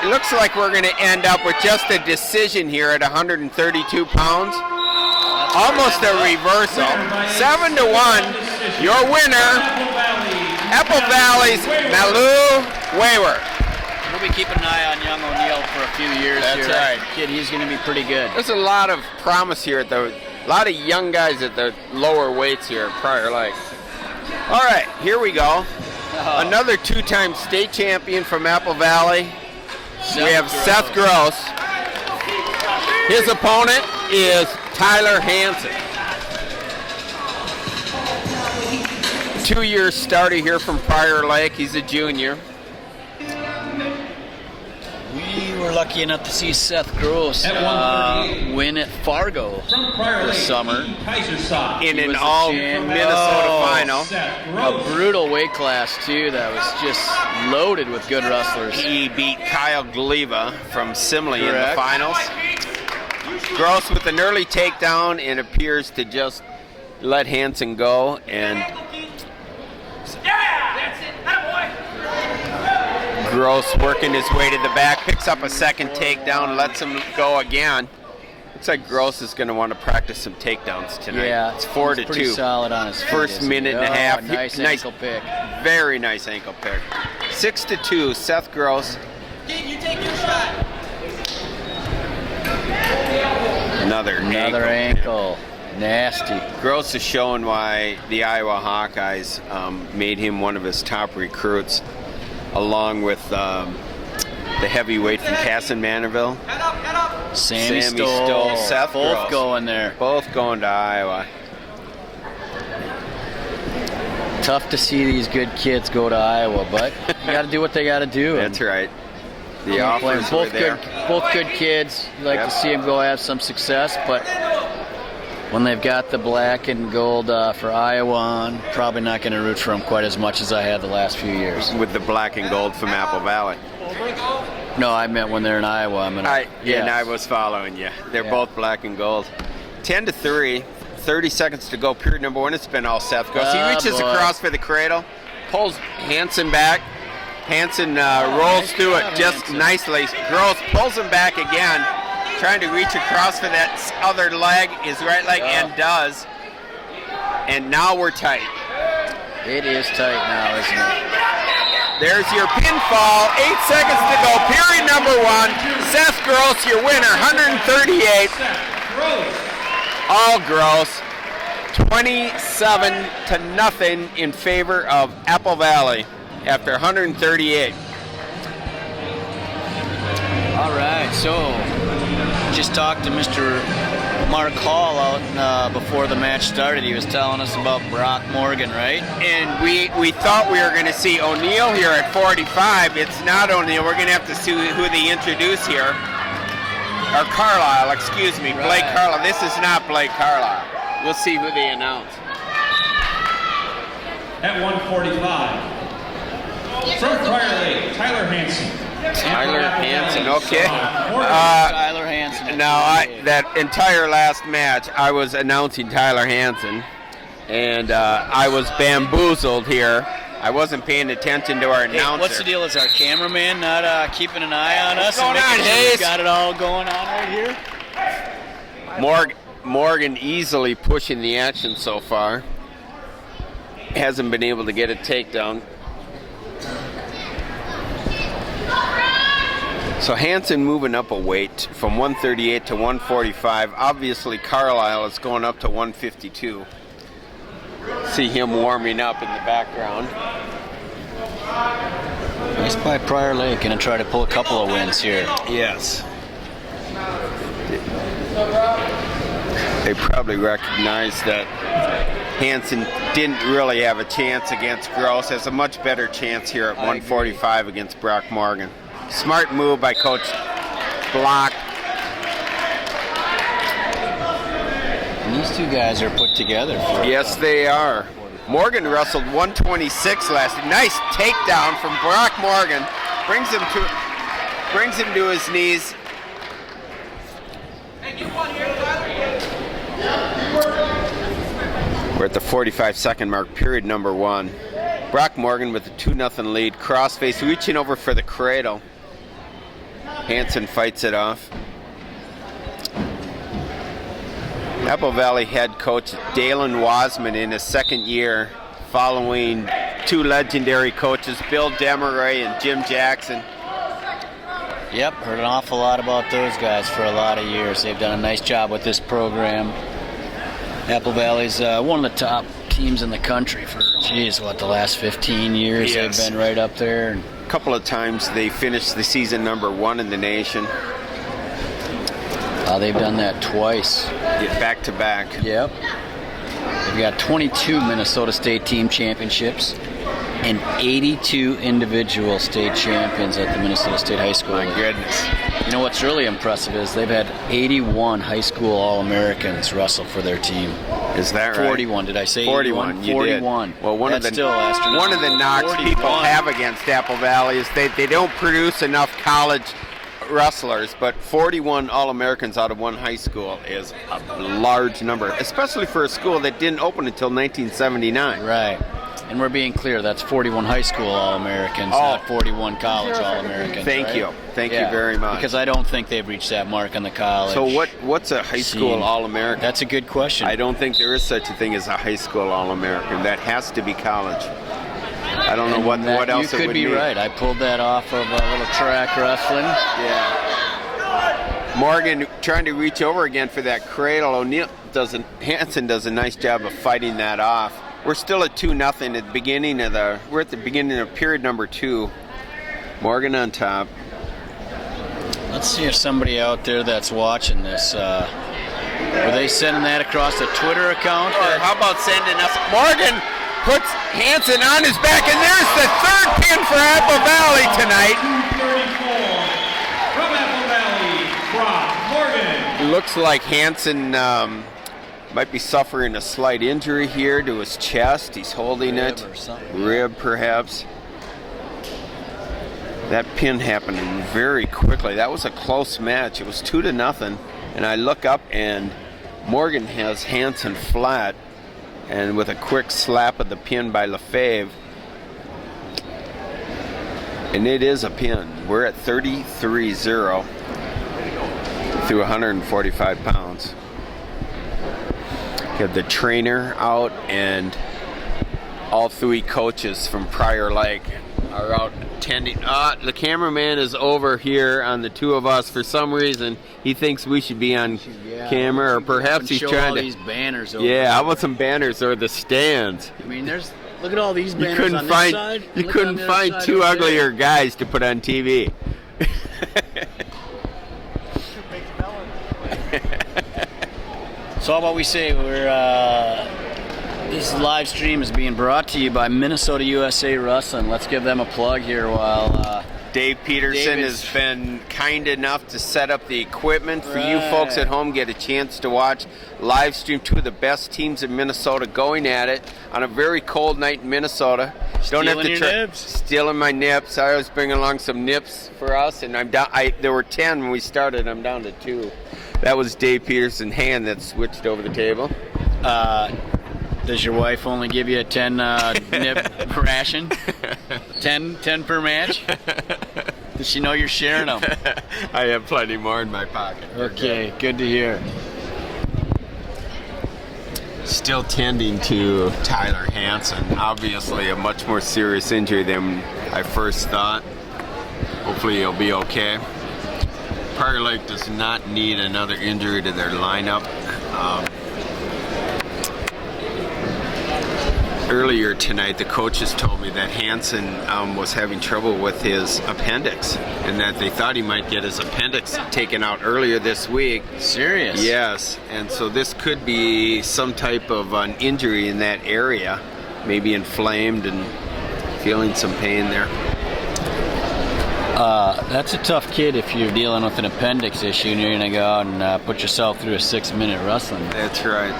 it looks like we're going to end up with just a decision here at 132 pounds. Almost a reversal. 7-1. Your winner, Apple Valley's Malu Waver. We'll be keeping an eye on young O'Neill for a few years here. That's right. Kid, he's going to be pretty good. There's a lot of promise here a lot of young guys at the lower weights here at Prior Lake. All right, here we go. Another 2-time state champion from Apple Valley. We have Seth Gross. His opponent is Tyler Hansen. 2-year starter here from Prior Lake. He's a junior. We were lucky enough to see Seth Gross win at Fargo this summer. In an all-Minnesota final. A brutal weight class, too, that was just loaded with good wrestlers. He beat Kyle Gliva from Simley in the finals. Gross with an early takedown and appears to just let Hansen go. And Gross working his way to the back, picks up a second takedown, lets him go again. Looks like Gross is going to want to practice some takedowns tonight. Yeah, it's 4-2. Pretty solid on his feet. First minute and a half. Nice ankle pick. Very nice ankle pick. 6-2, Seth Gross. You take your shot. Another ankle. Nasty. Gross is showing why the Iowa Hawkeyes made him one of his top recruits, along with the heavyweight from Casson Manorville. Sammy Stoll. Seth Both Gross. going there. Both going to Iowa. Tough to see these good kids go to Iowa, but you got to do what they got to do. That's right. The offers were there. Both good kids. You like to see them go have some success, but when they've got the black and gold for Iowa on, probably not going to root for them quite as much as I have the last few years. With the black and gold from Apple Valley. No, I meant when they're in Iowa. And I was following you. They're both black and gold. 10-3. 30 seconds to go. Period number 1. It's been all Seth Gross. He reaches across for the cradle, pulls Hansen back. Hansen rolls through it just nicely. Gross pulls him back again, trying to reach across for that other leg, his right leg, and does. And now we're tight. It is tight now, isn't it? There's your pinfall. 8 seconds to go. Period number 1. Seth Gross, your winner, 138. All Gross. 27-0 in favor of Apple Valley after 138. All right, so just talked to Mr. Mark Hall out before the match started. He was telling us about Brock Morgan, right? And we thought we were going to see O'Neill here at 45. It's not O'Neill. We're going to have to see who they introduce here. Or Carlile, excuse me, Blake Carlile. This is not Blake Carlile. We'll see who they announce. At 145, from Prior Lake, Tyler Hansen. Tyler Hansen, okay. Tyler Hansen. Now, that entire last match, I was announcing Tyler Hansen, and I was bamboozled here. I wasn't paying attention to our announcer. What's the deal? Is our cameraman not keeping an eye on us? What's going on, Hayes? Got it all going on right here? Morgan easily pushing the action so far. Hasn't been able to get a takedown. So Hansen moving up a weight from 138 to 145. Obviously Carlile is going up to 152. See him warming up in the background. Nice by Prior Lake, going to try to pull a couple of wins here. Yes. They probably recognize that Hansen didn't really have a chance against Gross. Has a much better chance here at 145 against Brock Morgan. Smart move by Coach Block. And these two guys are put together. Yes, they are. Morgan wrestled 126 last. Nice takedown from Brock Morgan. Brings him to his knees. We're at the 45-second mark, period number 1. Brock Morgan with a 2-0 lead. Crossface reaching over for the cradle. Hansen fights it off. Apple Valley head coach Dalen Wasman in his second year, following two legendary coaches, Bill Demeray and Jim Jackson. Yep, heard an awful lot about those guys for a lot of years. They've done a nice job with this program. Apple Valley's one of the top teams in the country for, the last 15 years. Yes. They've been right up there. A couple of times they finished the season number 1 in the nation. They've done that twice. Back to back. Yep. They've got 22 Minnesota State team championships and 82 individual state champions at the Minnesota State High School. My goodness. You know what's really impressive is they've had 81 high school All-Americans wrestle for their team. Is that right? 41, did I say 41? 41. Did. Well, one of the knocks 41. people have against Apple Valley is they don't produce enough college wrestlers, but 41 All-Americans out of one high school is a large number, especially for a school that didn't open until 1979. Right. And we're being clear, that's 41 high school All-Americans, not 41 college All-Americans. Thank you. Thank you very much. Because I don't think they've reached that mark in the college. So what's a high school All-American? That's a good question. I don't think there is such a thing as a high school All-American. That has to be college. I don't know what else it would be. You could be right. I pulled that off of a little track wrestling. Yeah. Morgan trying to reach over again for that cradle. Hansen does a nice job of fighting that off. We're still at 2-0 at the beginning of we're at the beginning of period number 2. Morgan on top. Let's see if somebody out there that's watching this, were they sending that across the Twitter account? Or how about sending us? Morgan puts Hansen on his back, and there's the third pin for Apple Valley tonight. 234 from Apple Valley, Brock Morgan. Looks like Hansen might be suffering a slight injury here to his chest. He's holding it. Rib, perhaps. That pin happened very quickly. That was a close match. It was 2-0. And I look up, and Morgan has Hansen flat. And with a quick slap of the pin by Lefebvre. And it is a pin. We're at 33-0 through 145 pounds. You have the trainer out, and all three coaches from Prior Lake are out attending. The cameraman is over here on the two of us. For some reason, he thinks we should be on camera, or perhaps he's trying to. These banners over yeah, how about some banners or the stands? I mean, look at all these banners on this side. You couldn't find two uglier guys to put on TV. So how about we say this live stream is being brought to you by Minnesota USA Wrestling. Let's give them a plug here while Dave Peterson has been kind enough to set up the equipment for you folks at home. Get a chance to watch live stream two of the best teams in Minnesota going at it on a very cold night in Minnesota. Don't have to nips. Stealing my nips. I was bringing along some nips for us, and I'm down. There were 10 when we started. I'm down to 2. That was Dave Peterson's hand that switched over the table. Does your wife only give you a 10 nip ration? 10 per match? Does she know you're sharing them? I have plenty more in my pocket. Okay, good to hear. Still tending to Tyler Hansen. Obviously a much more serious injury than I first thought. Hopefully he'll be okay. Prior Lake does not need another injury to their lineup. Earlier tonight, the coaches told me that Hansen was having trouble with his appendix, and that they thought he might get his appendix taken out earlier this week. Serious? Yes, and so this could be some type of an injury in that area, maybe inflamed and feeling some pain there. That's a tough kid if you're dealing with an appendix issue and you're going to go out and put yourself through a 6-minute wrestling. That's right.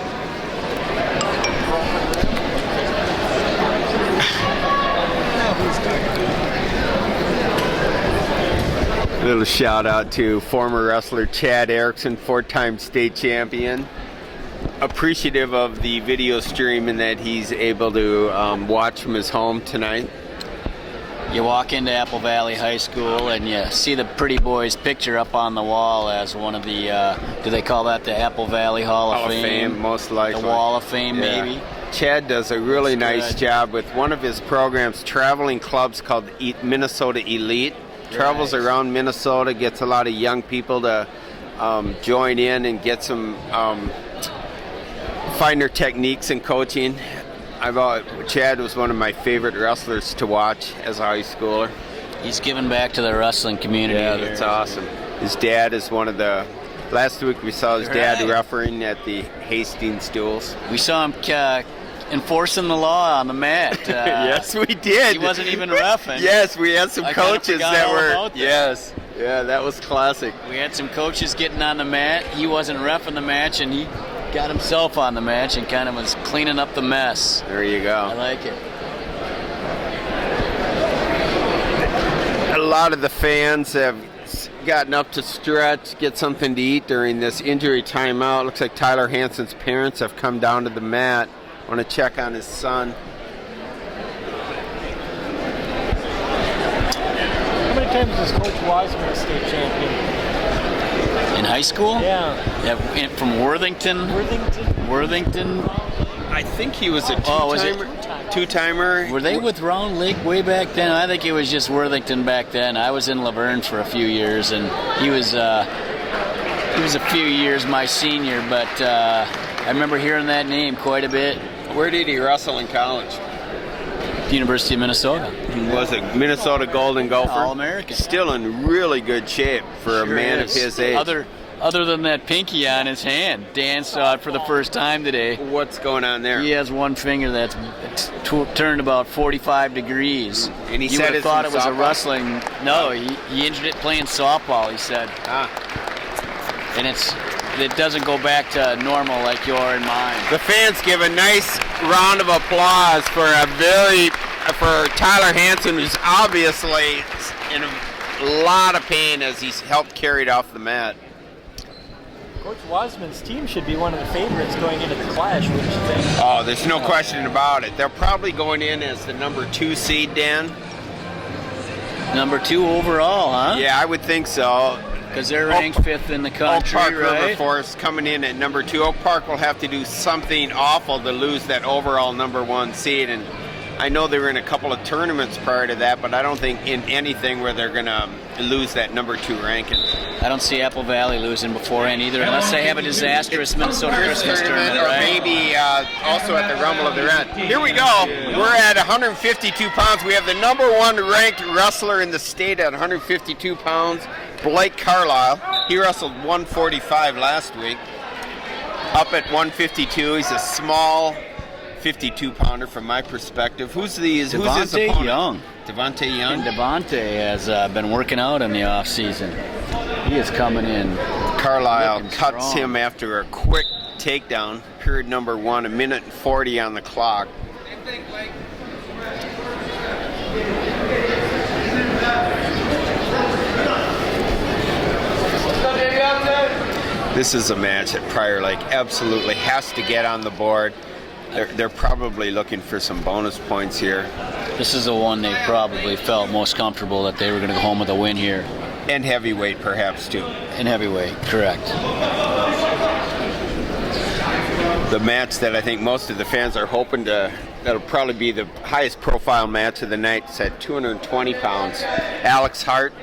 Little shout out to former wrestler Chad Erickson, 4-time state champion. Appreciative of the video stream and that he's able to watch from his home tonight. You walk into Apple Valley High School and you see the pretty boy's picture up on the wall as one of the, do they call that the Apple Valley Hall of Fame? Most likely. The Wall of Fame, maybe? Chad does a really nice job with one of his programs, traveling clubs called Minnesota Elite. Travels around Minnesota, gets a lot of young people to join in and get some, find their techniques in coaching. Chad was one of my favorite wrestlers to watch as a high schooler. He's given back to the wrestling community. Yeah, that's awesome. His dad is one of the... Last week we saw his dad refereeing at the Hastings duels. We saw him enforcing the law on the mat. Yes, we did. He wasn't even reffing. Yes, we had some coaches that were... Yes. Yeah, that was classic. We had some coaches getting on the mat. He wasn't reffing the match, and he got himself on the match and kind of was cleaning up the mess. There you go. I like it. A lot of the fans have gotten up to stretch, get something to eat during this injury timeout. Looks like Tyler Hansen's parents have come down to the mat. Want to check on his son. How many times has Coach Wiseman a state champion? In high school? Yeah. From Worthington? Worthington? I think he was a two-timer. Were they with Round Lake way back then? I think it was just Worthington back then. I was in Laverne for a few years, and he was a few years my senior, but I remember hearing that name quite a bit. Where did he wrestle in college? University of Minnesota. Was it Minnesota Golden Gopher? All-American. Still in really good shape for a man of his age. other than that pinky on his hand. Dan saw it for the first time today. What's going on there? He has one finger that's turned about 45 degrees. And he you said would have thought it was a softball? wrestling. No, he injured it playing softball, he said. And it doesn't go back to normal like your and mine. The fans give a nice round of applause for Tyler Hansen, who's obviously in a lot of pain as he's helped carry it off the mat. Coach Wiseman's team should be one of the favorites going into the clash, wouldn't you think? Oh, there's no question about it. They're probably going in as the number 2 seed, Dan. Number 2 overall, huh? Yeah, I would think so. Because they're ranked 5th in the country, Oak Park right? River Forest coming in at number 2. Oak Park will have to do something awful to lose that overall number 1 seed. And I know they were in a couple of tournaments prior to that, but I don't think in anything where they're going to lose that number 2 ranking. I don't see Apple Valley losing beforehand either, unless they have a disastrous Minnesota Christmas tournament, or right? maybe also at the Rumble of the Red. Here we go. We're at 152 pounds. We have the number 1 ranked wrestler in the state at 152 pounds, Blake Carlile. He wrestled 145 last week. Up at 152. He's a small 52-pounder from my perspective. Who's his opponent? Devontae Young. Devontae Young. And Devontae has been working out in the off-season. He is coming in. Carlile looking cuts strong. him after a quick takedown. Period number 1, 1:40 on the clock. This is a match that Prior Lake absolutely has to get on the board. They're probably looking for some bonus points here. This is the one they probably felt most comfortable that they were going to go home with a win here. And heavyweight perhaps too. In heavyweight, correct. The match that I think most of the fans are hoping that'll probably be the highest profile match of the night. It's at 220 pounds. Alex Hart,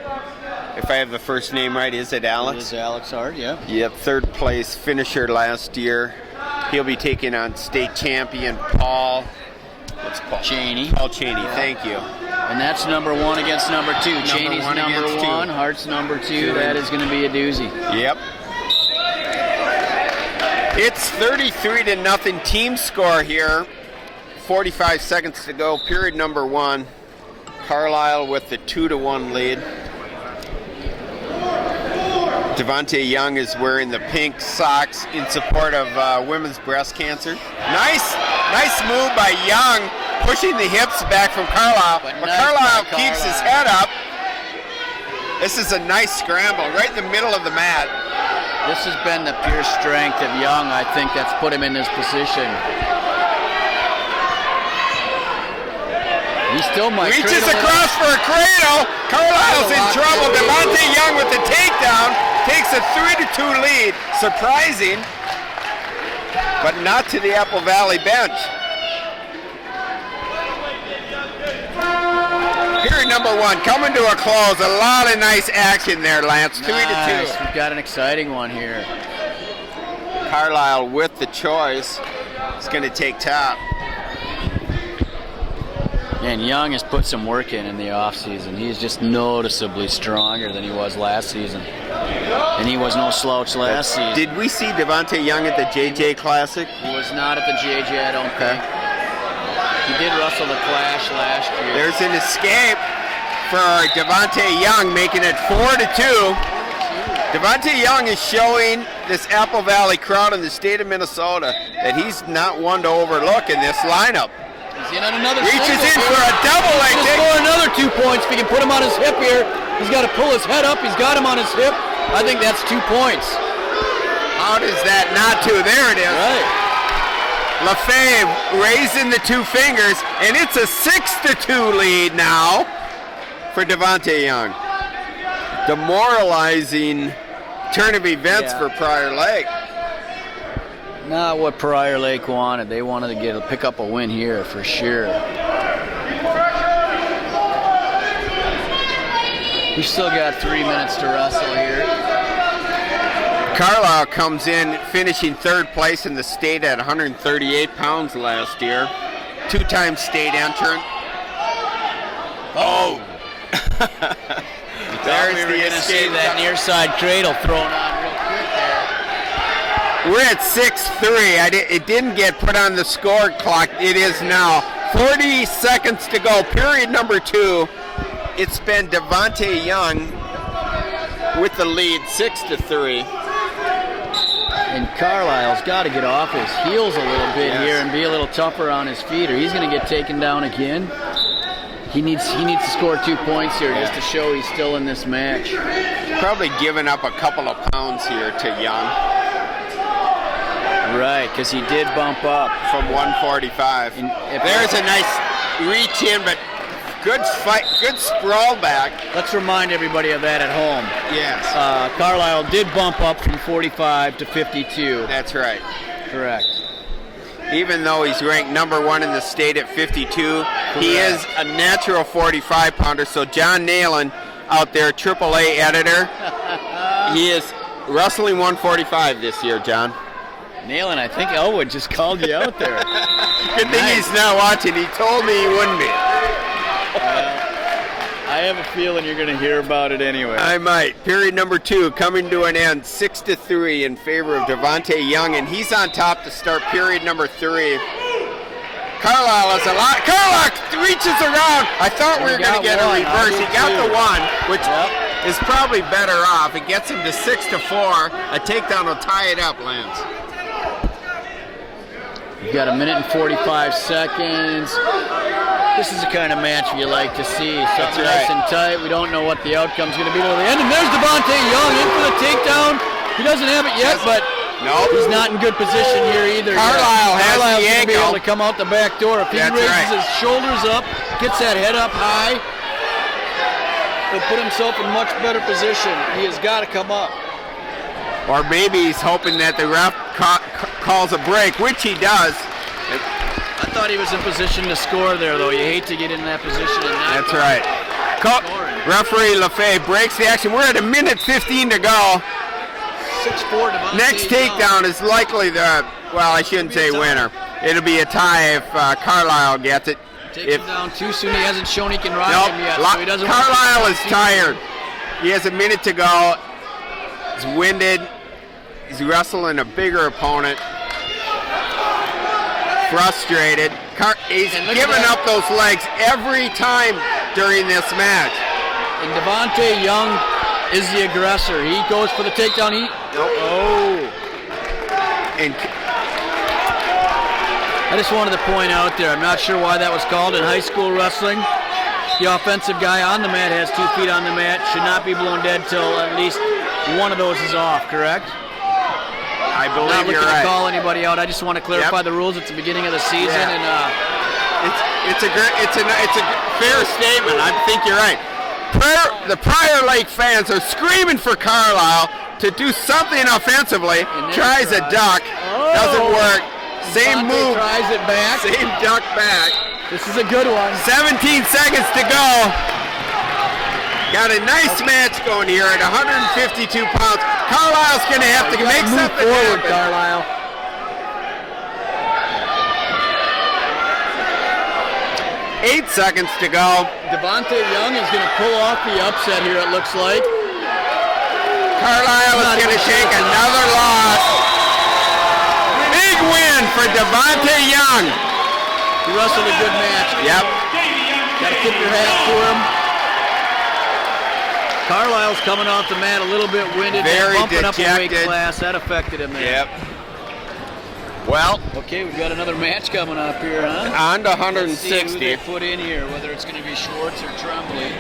if I have the first name right, is it Alex? It is Alex Hart, yeah. Yep, 3rd place finisher last year. He'll be taking on state champion Paul. What's Paul? Cheney. Paul Cheney, thank you. And that's number 1 against number 2. Cheney's one number against 1, two. Hart's number 2. That is going to be a doozy. Yep. It's 33-0 team score here. 45 seconds to go. Period number 1. Carlile with the 2-1 lead. Devontae Young is wearing the pink socks in support of women's breast cancer. Nice move by Young, pushing the hips back from Carlile. But Carlile keeps his head up. This is a nice scramble right in the middle of the mat. This has been the pure strength of Young, I think, that's put him in this position. He still might Reaches cradle it. across for a cradle. Carlile's in trouble. Devontae Young with the takedown takes a 3-2 lead. Surprising, but not to the Apple Valley bench. Period number 1 coming to a close. A lot of nice action there, Lance. 3-2. Nice. We've got an exciting one here. Carlile with the choice. It's going to take top. And Young has put some work in the offseason. He's just noticeably stronger than he was last season. And he was no slouch last season. Did we see Devontae Young at the JJ Classic? He was not at the JJ, I don't think. He did wrestle the Clash last year. There's an escape for Devontae Young, making it 4-2. Devontae Young is showing this Apple Valley crowd in the state of Minnesota that he's not one to overlook in this lineup. He's in on another Reaches single in here. for a double leg He's kick. score another 2 points. If he can put him on his hip here, he's got to pull his head up. He's got him on his hip. I think that's 2 points. How does that not 2? There it is. Right. LaFave raising the 2 fingers, and it's a 6-2 lead now for Devontae Young. Demoralizing turn of events for Prior Lake. Not what Prior Lake wanted. They wanted to pick up a win here for sure. We've still got 3 minutes to wrestle here. Carlile comes in finishing 3rd place in the state at 138 pounds last year. 2-time state entrant. Oh! There's There's we were the going to see escape. that near side cradle thrown on real quick We're at 6-3. It didn't get put on the score clock. It is now 40 seconds to go. Period number 2. It's been Devontae Young with the lead, 6-3. And Carlile's got to get off his heels a little bit here and be a little tougher on his feet, or he's going to get taken down again. He needs to score 2 points here just to show he's still in this match. Probably giving up a couple of pounds here to Young. Right, because he did bump up from 145. There's a nice reach in, but good fight, good sprawl back. Let's remind everybody of that at home. Yes. Carlile did bump up from 45 to 52. That's right. Correct. Even though he's ranked number 1 in the state at 52, he is a natural 45-pounder. So John Nalen out there, AAA editor, he is wrestling 145 this year, John. Nalen, I think Elwood just called you out there. Good thing he's not watching. He told me he wouldn't be. I have a feeling you're going to hear about it anyway. I might. Period number 2 coming to an end, 6-3 in favor of Devontae Young, and he's on top to start period number 3. Carlile has a lot. Carlile reaches around. I thought we were going to get a reverse. He got the 1, which is probably better off. It gets him to 6-4. A takedown will tie it up, Lance. You've got 1 minute and 45 seconds. This is the kind of match you like to see. Something nice and tight. We don't know what the outcome's going to be till the end. And there's Devontae Young in for the takedown. He doesn't have it yet, but he's not in good position here either. Carlile's going to be able to come out the back door. If he raises his shoulders up, gets that head up high, he'll put himself in much better position. He has got to come up. Or maybe he's hoping that the ref calls a break, which he does. I thought he was in position to score there, though. You hate to get in that position. And that's right. Referee LaFay breaks the action. We're at 1 minute 15 to go. 6-4. Next takedown is likely the, well, I shouldn't say winner. It'll be a tie if Carlile gets it. Takes him down too soon. He hasn't shown he can ride him yet. So he doesn't Carlile is tired. He has 1 minute to go. He's winded. He's wrestling a bigger opponent. Frustrated. He's giving up those legs every time during this match. And Devontae Young is the aggressor. He goes for the takedown. And I just wanted to point out there, I'm not sure why that was called in high school wrestling. The offensive guy on the mat has 2 feet on the mat. Should not be blown dead till at least one of those is off, correct? I believe not you're looking right. to call anybody out. I just want to clarify the rules at the beginning of the season. And it's a fair statement. I think you're right. The Prior Lake fans are screaming for Carlile to do something offensively. Tries a duck, doesn't work. Same move. Tries it back. Same duck back. This is a good one. 17 seconds to go. Got a nice match going here at 152 pounds. Carlile's going to have to make something forward, happen. Carlile. 8 seconds to go. Devontae Young is going to pull off the upset here, it looks like. Carlile is going to take another loss. Big win for Devontae Young. He wrestled a good match. Yep. Got to tip your hat to him. Carlile's coming off the mat a little bit winded. Very bumping dejected. up a weight class. That affected him there. Yep. Well, okay, we've got another match coming up here, huh? On to Let's see 160. who they put in here, whether it's going to be Schultz or Tremblay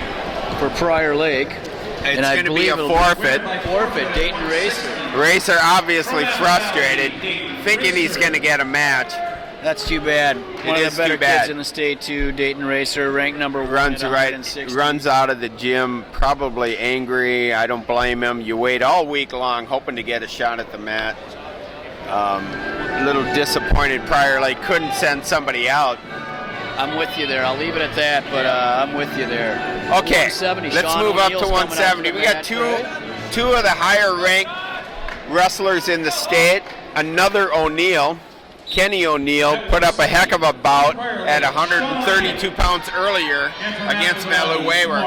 for Prior Lake. It's going to be a forfeit. Forfeit, Dayton Racer. Racer obviously frustrated, thinking he's going to get a match. That's too bad. One It of is the better too bad. kids in the state, too. Dayton Racer, ranked number 1. Runs out of the gym, probably angry. I don't blame him. You wait all week long, hoping to get a shot at the mat. A little disappointed Prior Lake couldn't send somebody out. I'm with you there. I'll leave it at that, but I'm with you there. Okay, 170. let's Sean move up O'Neill's to coming 170. after We the got match, two of the higher ranked wrestlers in the state. Another O'Neill, Kenny O'Neill, put up a heck of a bout at 132 pounds earlier against Melu Wayward.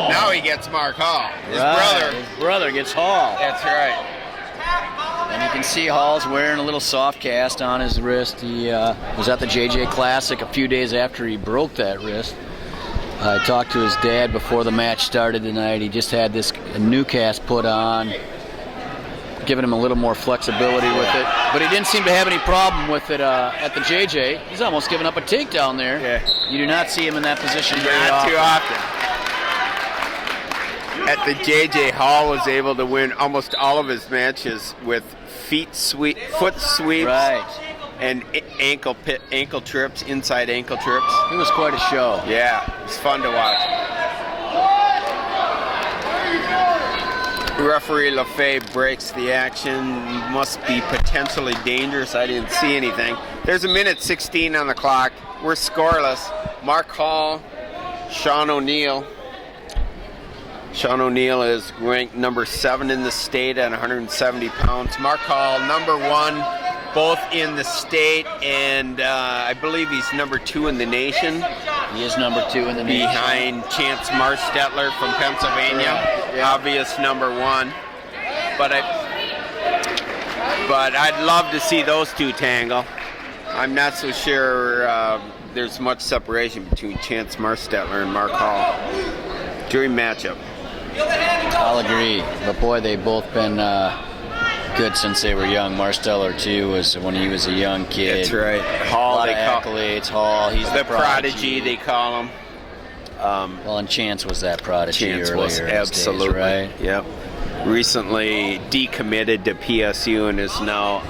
Now he gets Mark Hall, his brother. His brother gets Hall. That's right. And You can see Hall's wearing a little soft cast on his wrist. He was at the JJ Classic a few days after he broke that wrist. I talked to his dad before the match started tonight. He just had a new cast put on, giving him a little more flexibility with it. But he didn't seem to have any problem with it at the JJ. He's almost giving up a takedown there. Yeah. You do not see him in that position very Not often. too often. At the JJ, Hall was able to win almost all of his matches with foot sweeps, Right. and ankle trips, inside ankle trips. It was quite a show. Yeah, it's fun to watch. Referee LaFay breaks the action. Must be potentially dangerous. I didn't see anything. There's a minute 16 on the clock. We're scoreless. Mark Hall, Sean O'Neill. Sean O'Neill is ranked number 7 in the state at 170 pounds. Mark Hall, number 1, both in the state, and I believe he's number 2 in the nation. He is number 2 in the nation. Behind Chance Marstetler from Pennsylvania, Yeah. obvious number 1. But I'd love to see those two tangle. I'm not so sure there's much separation between Chance Marstetler and Mark Hall. Dream matchup. I'll agree. But boy, they've both been good since they were young. Marsteller too was when he was a young kid. That's right. A Hall, lot they of call accolades. Hall, he's the prodigy. They call him. Well, and Chance was that prodigy Chance earlier. was in his absolutely days, right? Yep. Recently decommitted to PSU and is now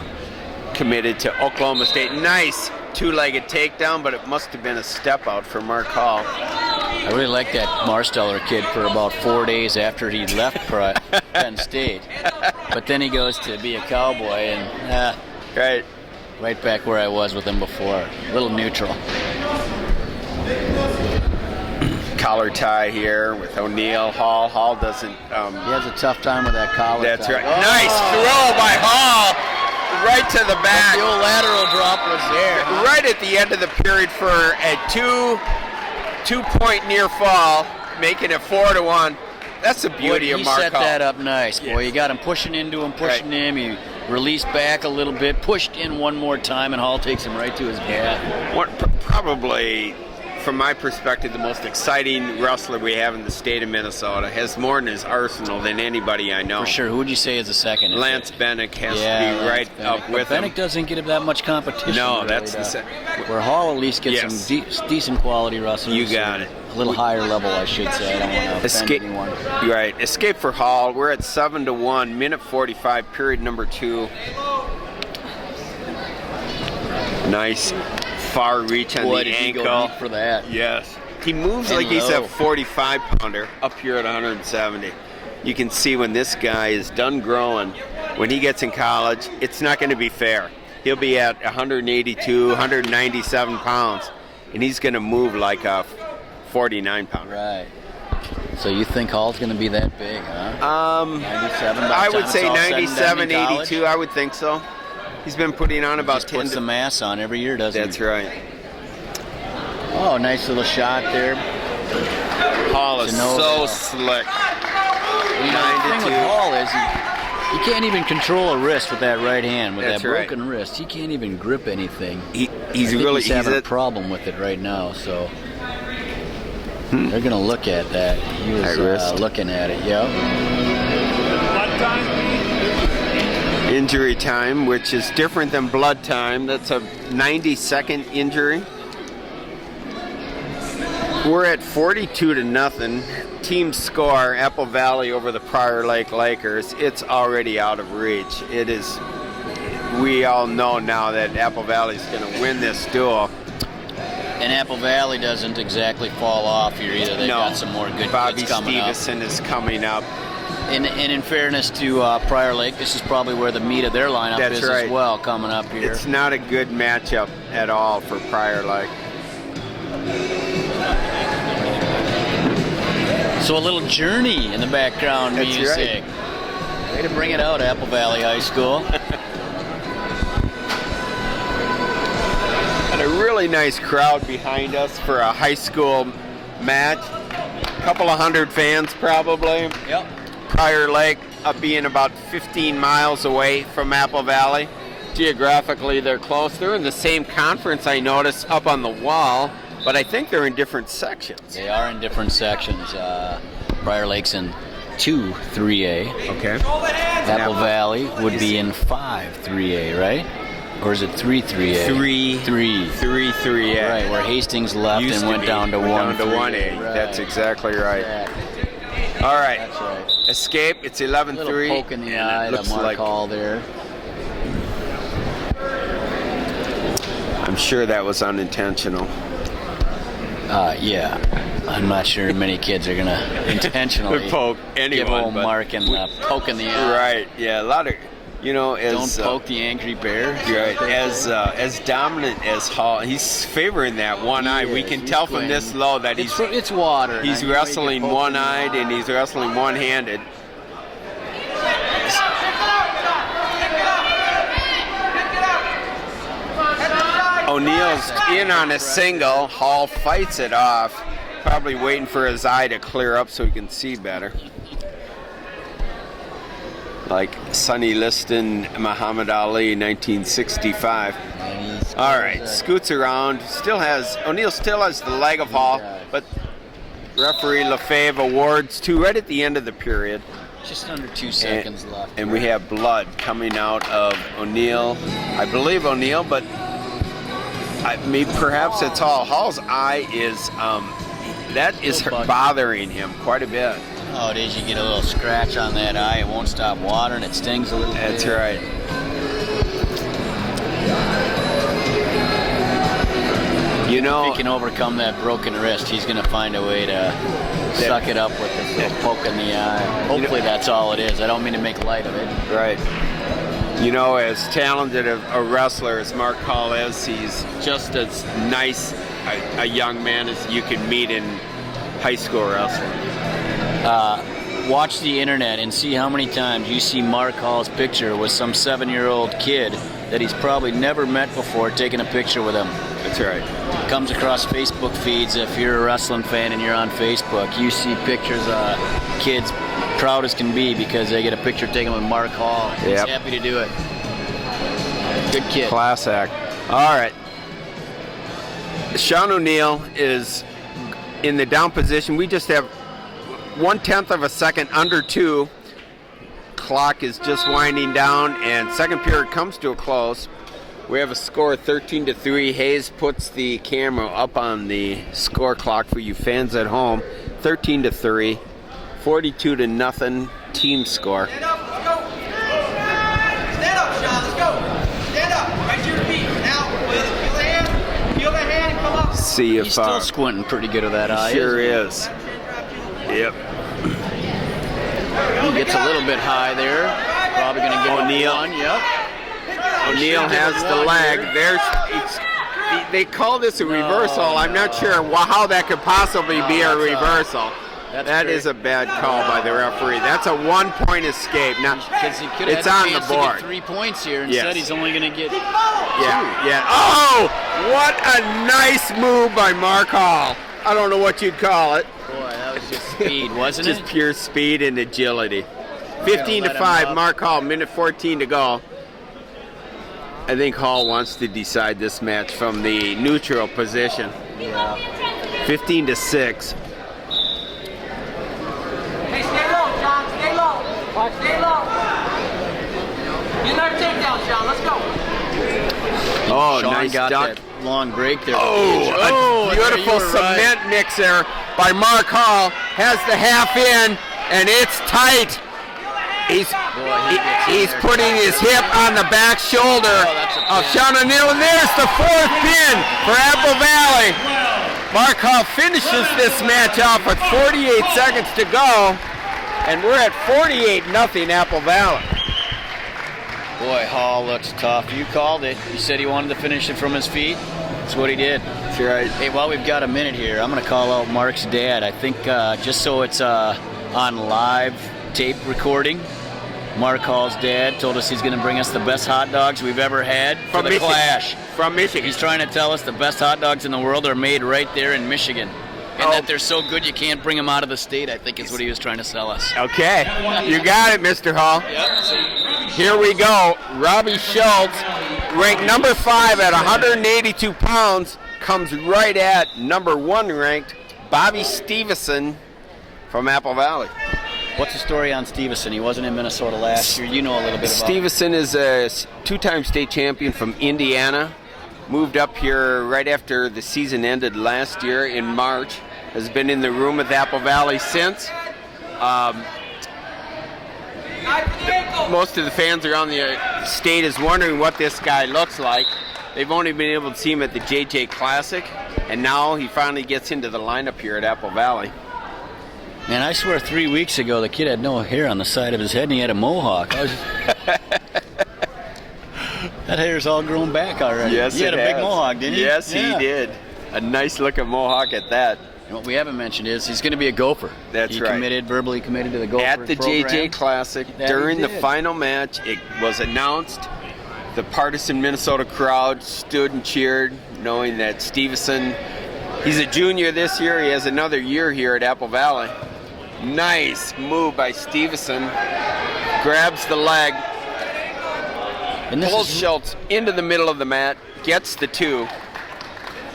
committed to Oklahoma State. Nice two-legged takedown, but it must have been a step out for Mark Hall. I really liked that Marsteller kid for about 4 days after he left Penn State. But then he goes to be a Cowboy, and right back where I was with him before. A little neutral. Collar tie here with O'Neill. Hall doesn't. He has a tough time with that collar. That's tie. right. Oh! Nice throw by Hall, right to the back. The old lateral drop was there. Huh? Right at the end of the period for a two-point near fall, making it 4-1. That's the beauty of Mark Hall. He set that up nice, boy. Yeah. You got him pushing into him, pushing him. He released back a little bit, pushed in one more time, and Hall takes him right to his back. Probably, from my perspective, the most exciting wrestler we have in the state of Minnesota. Has more in his arsenal than anybody I know. For sure. Who would you say is the second? Lance Bennick has to be Lance right Bennick. up with but him. Bennick doesn't get that much competition. No, really, that's the same. Where Hall at least gets Yes. some decent quality wrestling. You got it. A little higher level, I should say. I don't want to offend anyone. Right. Escape for Hall. We're at 7-1, minute 45, period number 2. Nice far reach on Boy, the did he ankle. go deep for that. Yes. He moves And like he's low. a 45-pounder up here at 170. You can see when this guy is done growing, when he gets in college, it's not going to be fair. He'll be at 182, 197 pounds, and he's going to move like a 49-pounder. Right. So you think Hall's going to be that big, huh? 97 by the I time would it's say all said and done 97, in college? 82. I would think so. He's been putting on about Just 10 puts the mass on every year, doesn't That's he? right. Oh, nice little shot there. Hall is so Genoa. slick. You know, the thing with Hall is he can't even control a wrist with that right hand. With That's that right. broken wrist, he can't even grip anything. He's I think really he's having a a problem with it right now. So they're going to look at that. He High wrist. was looking at it. Yep. injury time, which is different than blood time. That's a 90-second injury. We're at 42-0. Team score, Apple Valley over the Prior Lake Lakers. It's already out of reach. It is. We all know now that Apple Valley is going to win this duel. And Apple Valley doesn't exactly fall off here either. They've got some more good Bobby kids coming Stevenson is coming up. And in fairness to Prior Lake, this is probably where the meat of their lineup That's is right. as well coming up here. It's not a good matchup at all for Prior Lake. So a little Journey in the background That's music. right. Way to bring it out, Apple Valley High School. And a really nice crowd behind us for a high school match. A couple of hundred fans probably. Yep. Prior Lake being about 15 miles away from Apple Valley. Geographically, they're close. They're in the same conference, I noticed, up on the wall, but I think they're in different sections. They are in different sections. Prior Lake's in 2 3A. Okay. Apple Valley would be in 5 3A, right? Or is it 3 3A? 3 3A. Right, where Hastings left and went down to 1 to 1A. Right. That's exactly right. Exactly. All right. That's right. Escape. It's 11-3. Little poke in the eye to Mark Hall there. I'm sure that was unintentional. Yeah. I'm not sure many kids are gonna intentionally poke anyone, give old but Mark and poke in the eye. Right. Yeah. A lot of, as don't poke the angry bear. Right. As dominant as Hall, he's favoring that one eye. We can tell from this low that it's water. He's wrestling one-eyed and he's wrestling one-handed. O'Neill's in on a single. Hall fights it off, probably waiting for his eye to clear up so he can see better. Like Sonny Liston, Muhammad Ali, 1965. All right, scoots around. O'Neill still has the leg of Hall, but referee Lefebvre awards 2 right at the end of the period. Just under 2 seconds left. And we have blood coming out of O'Neill. I believe O'Neill, but perhaps it's Hall. Hall's eye is bothering him quite a bit. Oh, it is. You get a little scratch on that eye. It won't stop watering. It stings a little bit. That's right. If he can overcome that broken wrist, he's going to find a way to suck it up with this little poke in the eye. Hopefully that's all it is. I don't mean to make light of it. Right. As talented a wrestler as Mark Hall is, he's just as nice a young man as you can meet in high school wrestling. Watch the internet and see how many times you see Mark Hall's picture with some 7-year-old kid that he's probably never met before taking a picture with him. That's right. It comes across Facebook feeds. If you're a wrestling fan and you're on Facebook, you see pictures of kids proud as can be because they get a picture taken with Mark Hall. He's happy to do it. Good kid. Class act. All right. Sean O'Neill is in the down position. We just have 1/10 of a second under 2. Clock is just winding down, and second period comes to a close. We have a score of 13-3. Hayes puts the camera up on the score clock for you fans at home. 13-3, 42-0 team score. Stand up, let's go. Stand up, Sean, let's go. Stand up, right to your feet. Now, feel the hand, and come up. See if he's still squinting pretty good with that eye. Sure is. Yep. He gets a little bit high there. Probably going to give O'Neill. One. Yep. O'Neill has the leg. They call this a reversal. I'm not sure how that could possibly be a reversal. That is a bad call by the referee. That's a 1-point escape. Now it's on the board. 3 points here. Instead, he's only going to get 2. Yeah. Oh, what a nice move by Mark Hall. I don't know what you'd call it. Boy, that was just speed, wasn't it? Just pure speed and agility. 15-5, Mark Hall, minute 14 to go. I think Hall wants to decide this match from the neutral position. Yeah. 15-6. Hey, stay low, Sean, stay low. Stay low. Get another takedown, Sean, let's go. Oh, Sean nice got duck. That long break there. Oh, a beautiful cement mixer by Mark Hall. Has the half in, and it's tight. He's putting his hip on the back shoulder of Sean O'Neill, and there's the 4th pin for Apple Valley. Mark Hall finishes this match off with 48 seconds to go, and we're at 48-0 Apple Valley. Boy, Hall looks tough. You called it. You said he wanted to finish it from his feet. That's what he did. That's right. Hey, while we've got a minute here, I'm going to call out Mark's dad. I think just so it's on live tape recording, Mark Hall's dad told us he's going to bring us the best hot dogs we've ever had for the Clash. From Michigan. He's trying to tell us the best hot dogs in the world are made right there in Michigan. And and that they're so good you can't bring them out of the state, I think is what he was trying to sell us. Okay, you got it, Mr. Hall. Yep. Here we go. Robbie Schultz, ranked number 5 at 182 pounds, comes right at number 1 ranked Bobby Stevenson from Apple Valley. What's the story on Stevenson? He wasn't in Minnesota last year. You know a little bit about Stevenson is a 2-time state champion from Indiana. Moved up here right after the season ended last year in March. Has been in the room with Apple Valley since. Most of the fans around the state is wondering what this guy looks like. They've only been able to see him at the JJ Classic, and now he finally gets into the lineup here at Apple Valley. Man, I swear 3 weeks ago the kid had no hair on the side of his head and he had a mohawk. That hair's all grown back already. Yes, he had a big mohawk, didn't he? Yes, he did. A nice looking mohawk at that. And what we haven't mentioned is he's going to be a Gopher. That's he right. Verbally committed to the Gopher At the program. JJ Classic, That during he the did. final match, it was announced. The partisan Minnesota crowd stood and cheered, knowing that Stevenson, he's a junior this year. He has another year here at Apple Valley. Nice move by Stevenson. Grabs the leg, And this pulls is Schultz into the middle of the mat, gets the 2,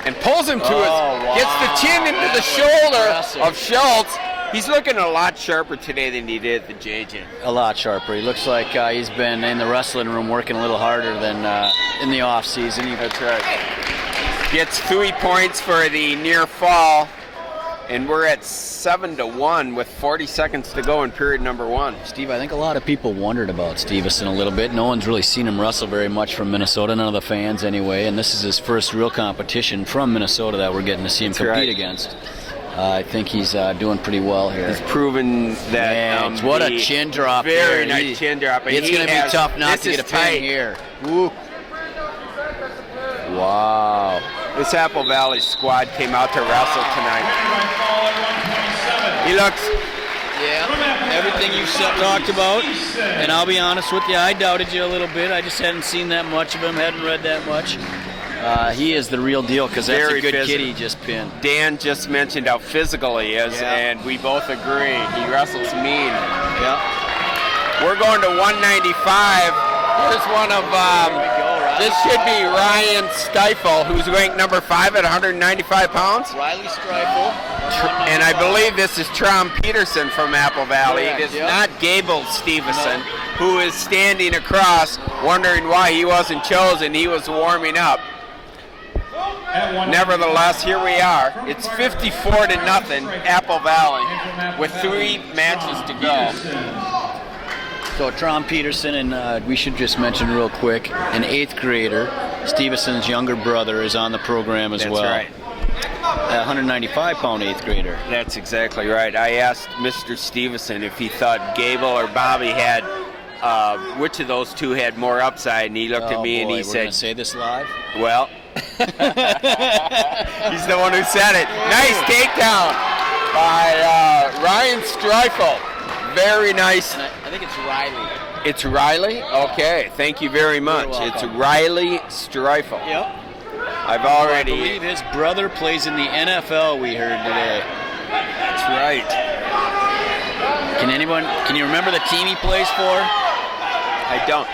and pulls him to wow. gets the chin into the shoulder Impressive. of Schultz. He's looking a lot sharper today than he did at the JJ. a lot sharper. He looks like he's been in the wrestling room working a little harder than in the off season. That's right. Gets 3 points for the near fall, and we're at 7-1 with 40 seconds to go in period number 1. Steve, I think a lot of people wondered about Stevenson a little bit. No one's really seen him wrestle very much from Minnesota, none of the fans anyway, and this is his first real competition from Minnesota that we're getting to see him compete right. against. I think he's doing pretty well here. He's proven that. Man, what a chin drop Very there. nice chin drop. And It's he going to be has- tough not this to is get a tight. pin here. Woo. Wow. This Apple Valley squad came out to wrestle tonight. He looks. Yeah, everything you talked about, and I'll be honest with you, I doubted you a little bit. I just hadn't seen that much of him, hadn't read that much. He is the real deal because that's Very a good physical. kid he just pinned. Dan just mentioned how physical he is, Yeah. and we both agree. He wrestles mean. Yeah. We're going to 195. Here's one of. This should be Ryan Stifle, who's ranked number 5 at 195 pounds. Riley Streifel. And I believe this is Peterson from Apple Valley. Correct, It is yep. not Gable Stevenson, who is standing across wondering why he wasn't chosen. He was warming up. Nevertheless, here we are. It's 54-0, Apple Valley, with 3 matches to go. So Trom Peterson, and we should just mention real quick, an 8th grader, Stevenson's younger brother, is on the program as well. That's right. A 195-pound 8th grader. That's exactly right. I asked Mr. Stevenson if he thought Gable or Bobby had, which of those two had more upside, and he looked at me and he we're gonna said, say this live? well, he's the one who said it. Nice takedown by Ryan Streifel. Very nice. I think it's Riley. It's Riley? Okay, thank you very much. It's welcome. Riley Streifel. Yep. I've I already. believe his brother plays in the NFL, we heard today. That's right. Can you remember the team he plays for? I don't.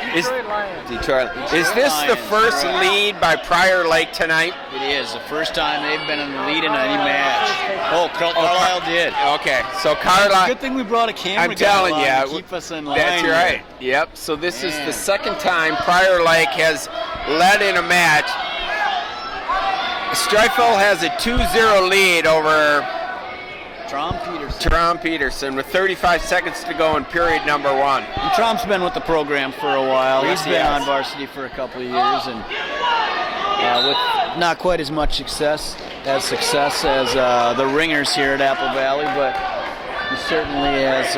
Detroit. Is this the Lions, first right. lead by Prior Lake tonight? It is. The first time they've been in the lead in any match. Oh, Carlile did. Okay, so Carlile. Good thing we brought a camera I'm telling guy along you, to keep us in line. That's here. right. Yep. So this is Man. the second time Prior Lake has led in a match. Stifle has a 2-0 lead over Trom Peterson with 35 seconds to go in period number 1. And Trom's been with the program for a while. Yes, He's he been has. on varsity for a couple of years, and with not quite as much success as the ringers here at Apple Valley, but he certainly has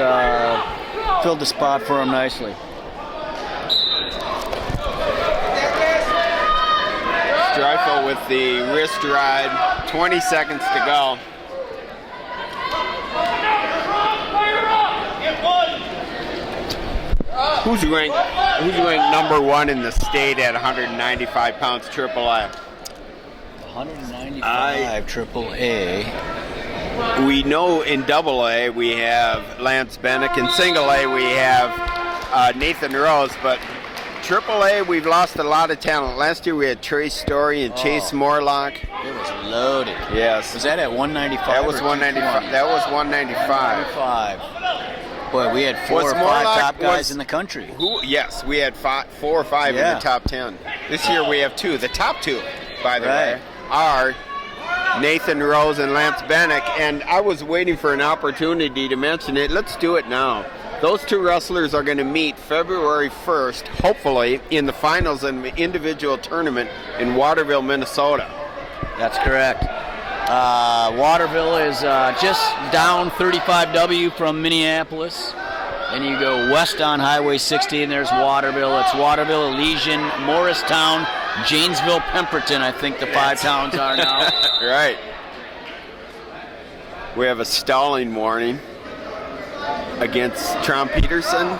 filled the spot for him nicely. Stifle with the wrist ride, 20 seconds to go. Who's ranked number 1 in the state at 195 pounds AAA? 195 AAA. we know in AA we have Lance Bennick. In single A we have Nathan Rose, but AAA we've lost a lot of talent. Last year we had Trey Story and Chase Morlock. It was loaded. Yes. Was that at 195? That was 195. That was 195. 195. Boy, we had 4 or 5 top guys in the country. Yes, we had 4 or 5 in the top 10. This year we have 2. The top 2, by the way, are Nathan Rose and Lance Bennick. And I was waiting for an opportunity to mention it. Let's do it now. Those 2 wrestlers are going to meet February 1st, hopefully, in the finals in the individual tournament in Waterville, Minnesota. That's correct. Waterville is just down 35W from Minneapolis. Then you go west on Highway 60, and there's Waterville. It's Waterville, Elysian, Morristown, Janesville, Pemberton, I think the 5 towns are now. Right. We have a stalling warning against Trom Peterson,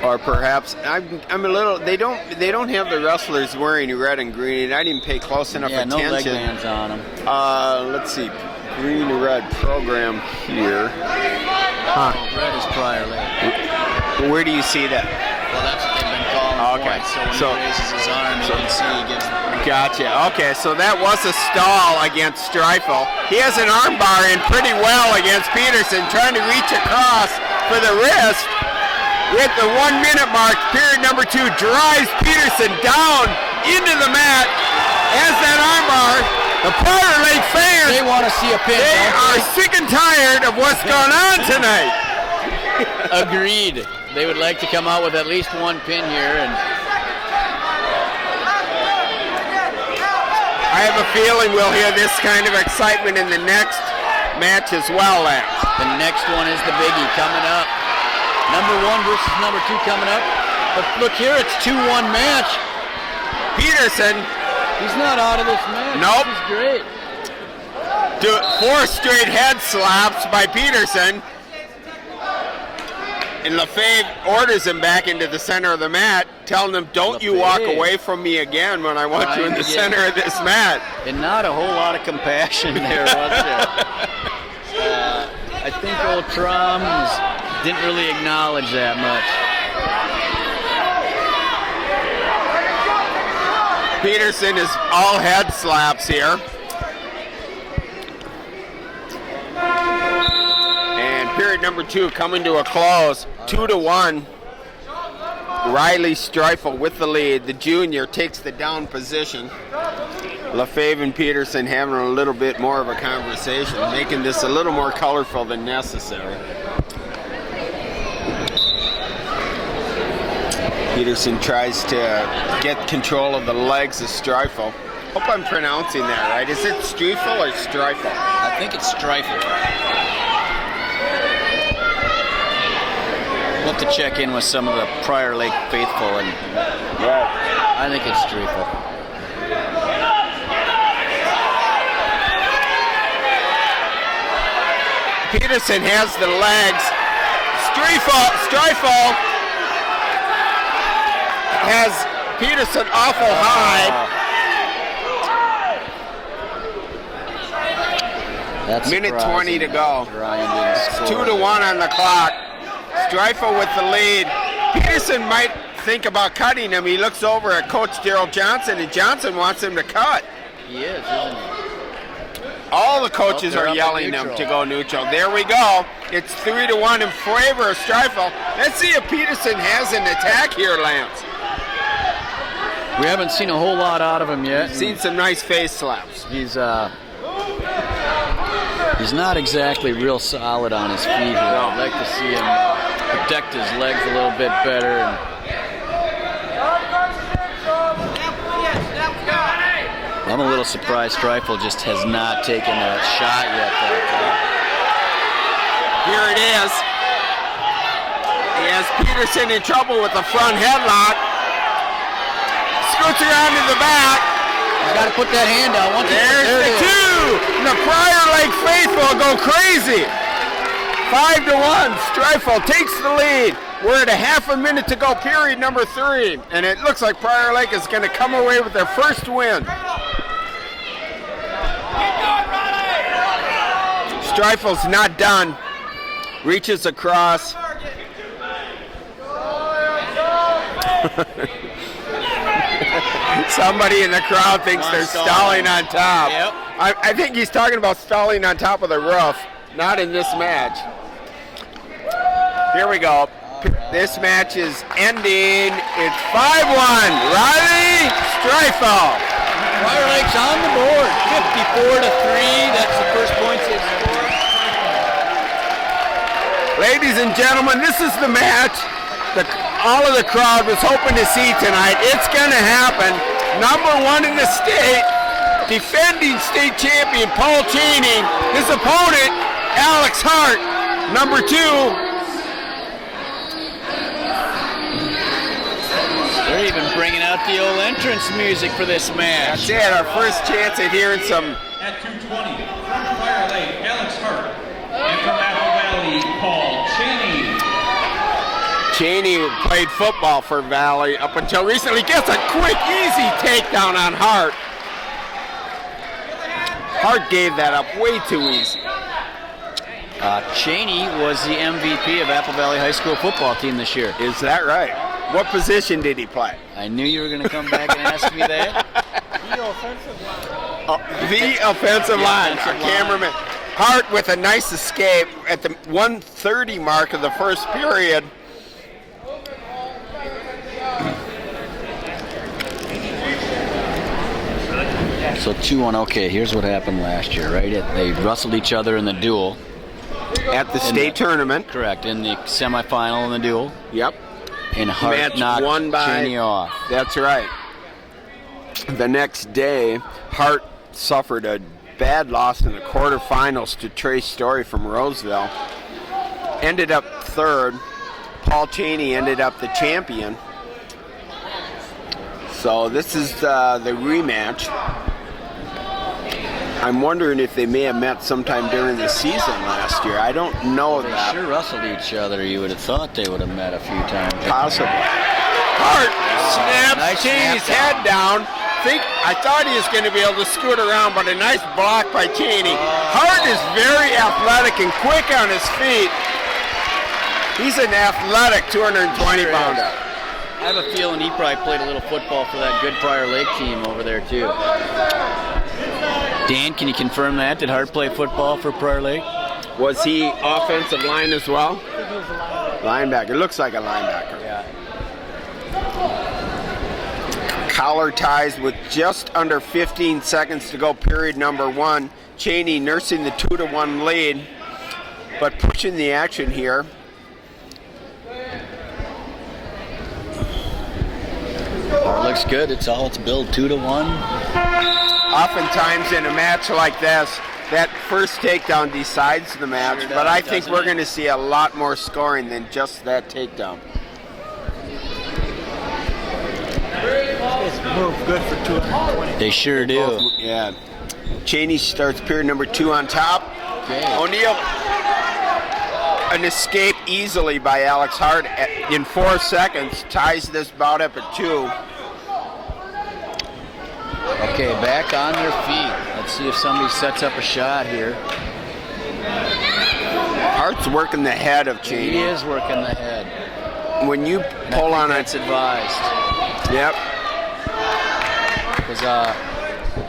or perhaps I'm a little. They don't have the wrestlers wearing red and green, and I didn't pay close enough attention. No leg bands on them. Let's see, green and red program here. Red is prior leg. Where do you see that? Well, that's what they've been calling. Okay, so when he raises his arm, you can see he gives. Gotcha. Okay, so that was a stall against Stifle. He has an arm bar in pretty well against Peterson, trying to reach across for the wrist. With the 1 minute mark, period number 2 drives Peterson down into the mat. As that arm bar, the Prior Lake fans, they want to see a pin. They are sick and tired of what's going on tonight. Agreed. They would like to come out with at least 1 pin here, and I have a feeling we'll hear this kind of excitement in the next match as well, Lance. The next one is the biggie coming up. Number 1 versus number 2 coming up. But look here, it's 2-1 match. Peterson. He's not out of this match. Nope. This is great. 4 straight head slaps by Peterson. And LaFave orders him back into the center of the mat, telling him, don't you walk away from me again when I want you in the center of this mat. And not a whole lot of compassion there, was there? I think old Troms didn't really acknowledge that much. Peterson is all head slaps here. Period number 2 coming to a close, 2-1. Riley Stifle with the lead. The junior takes the down position. LaFave and Peterson having a little bit more of a conversation, making this a little more colorful than necessary. Peterson tries to get control of the legs of Stifle. Hope I'm pronouncing that right. Is it Stifle or Stifle? I think it's Stifle. We'll have to check in with some of the Prior Lake faithful, and I think it's Stifle. Peterson has the legs. Stifle has Peterson awful high. That's minute 20 to go. It's 2-1 on the clock. Stifle with the lead. Peterson might think about cutting him. He looks over at Coach Daryl Johnson, and Johnson wants him to cut. He is, isn't he? All the coaches are yelling him to go neutral. There we go. It's 3-1 in favor of Stifle. Let's see if Peterson has an attack here, Lance. We haven't seen a whole lot out of him yet. Seen some nice face slaps. He's not exactly real solid on his feet here. I'd like to see him protect his legs a little bit better. I'm a little surprised Stifle just has not taken a shot yet. Here it is. He has Peterson in trouble with the front headlock. Scoots around to the back. He's got to put that hand out. There's the 2. The Prior Lake faithful go crazy. 5-1. Stifle takes the lead. We're at a half a minute to go, period number 3. And it looks like Prior Lake is going to come away with their first win. Stifle's not done. Reaches across. Somebody in the crowd thinks they're stalling on top. Yep. I think he's talking about stalling on top of the roof. Not in this match. Here we go. This match is ending. It's 5-1. Riley Stifle. Prior Lake's on the board. 54-3. That's the first points they've scored. Ladies and gentlemen, this is the match all of the crowd was hoping to see tonight. It's going to happen. Number 1 in the state, defending state champion Paul Cheney. His opponent, Alex Hart. Number 2. They're even bringing out the old entrance music for this match. That's it, our first chance at hearing some. At 220, from Prior Lake, Alex Hart. And from Apple Valley, Paul Cheney. Cheney played football for Valley up until recently. Gets a quick, easy takedown on Hart. Hart gave that up way too easy. Cheney was the MVP of Apple Valley High School football team this year. Is that right? What position did he play? I knew you were going to come back and ask me that. The offensive line. Our cameraman. Hart with a nice escape at the 1:30 mark of the first period. So 2-1. Okay, here's what happened last year, right? They wrestled each other in the duel. At the state tournament. Correct, in the semifinal in the duel. Yep. And Hart Match knocked won by Cheney off. That's right. The next day, Hart suffered a bad loss in the quarterfinals to Trey Story from Roseville. Ended up 3rd. Paul Cheney ended up the champion. So this is the rematch. I'm wondering if they may have met sometime during the season last year. I don't know They that. sure wrestled each other. You would have thought they would have met a few times. Possibly. Hart snaps nice Cheney's snap head down. I thought he was going to be able to scoot around, but a nice block by Cheney. Hart is very athletic and quick on his feet. He's an athletic 220-pounder. I have a feeling he probably played a little football for that good Prior Lake team over there, too. Dan, can you confirm that? Did Hart play football for Prior Lake? Was he offensive line as well? Linebacker. Looks like a linebacker. Yeah. Collar ties with just under 15 seconds to go, period number 1. Cheney nursing the 2-1 lead, but pushing the action here. Looks good. It's built 2-1. Oftentimes in a match like this, that first takedown decides the match, but I think we're going to see a lot more scoring than just that takedown. Move good for 220. They sure do. Yeah. Cheney starts period number 2 on top. Okay. O'Neal, an escape easily by Alex Hart in 4 seconds, ties this bout up at 2. Okay, back on their feet. Let's see if somebody sets up a shot here. Hart's working the head of Cheney. He is working the head. When you pull on that's advised. Yep. Because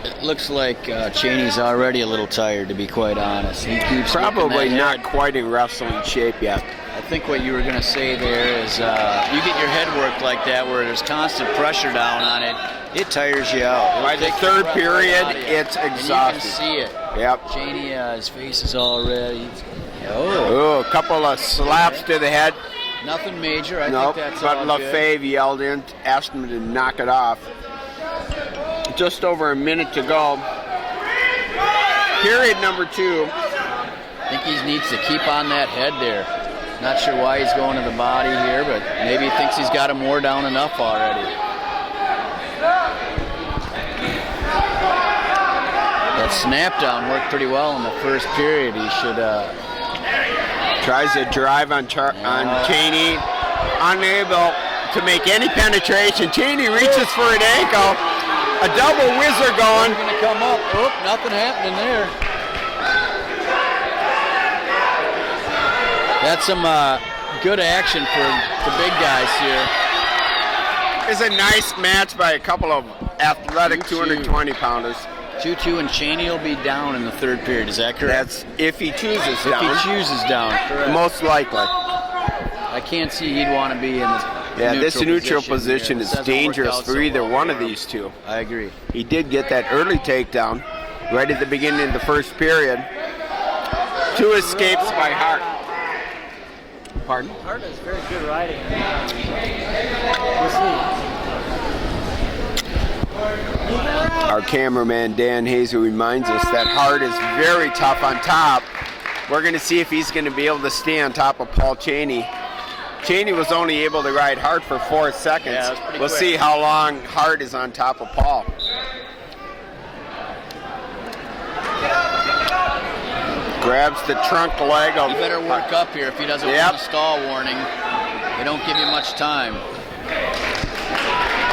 it looks like Cheney's already a little tired, to be quite honest. He keeps probably that not head. quite in wrestling shape yet. I think what you were going to say there is you get your head worked like that where there's constant pressure down on it, it tires you out. By the 3rd period, it's and exhausting. you can see it. Yep. Cheney, his face is all red. Oh, a couple of slaps to the head. Nothing major. I Nope, think that's but all good. LaFave yelled in, asked him to knock it off. Just over a minute to go. Period number 2. I think he needs to keep on that head there. Not sure why he's going to the body here, but maybe he thinks he's got him wore down enough already. That snap down worked pretty well in the first period. He should tries to drive on Cheney, unable to make any penetration. Cheney reaches for an ankle, a double whizzer going. Going to come up. Oh, nothing happening there. That's some good action for the big guys here. It's a nice match by a couple of athletic 220-pounders. 2-2, and Cheney will be down in the third period. Is that correct? That's if he chooses down. If he chooses down, correct. Most likely. I can't see he'd want to be in this this neutral position is dangerous for either one of these two. I agree. He did get that early takedown right at the beginning of the first period. 2 escapes by Hart. Pardon? Hart has very good riding. We'll see. Our cameraman Dan Hazer reminds us that Hart is very tough on top. We're going to see if he's going to be able to stay on top of Paul Cheney. Cheney was only able to ride Hart for 4 seconds. Yeah, that was pretty we'll quick. see how long Hart is on top of Paul. Grabs the trunk leg of. He better work up here if he doesn't want a stall warning. They don't give you much time.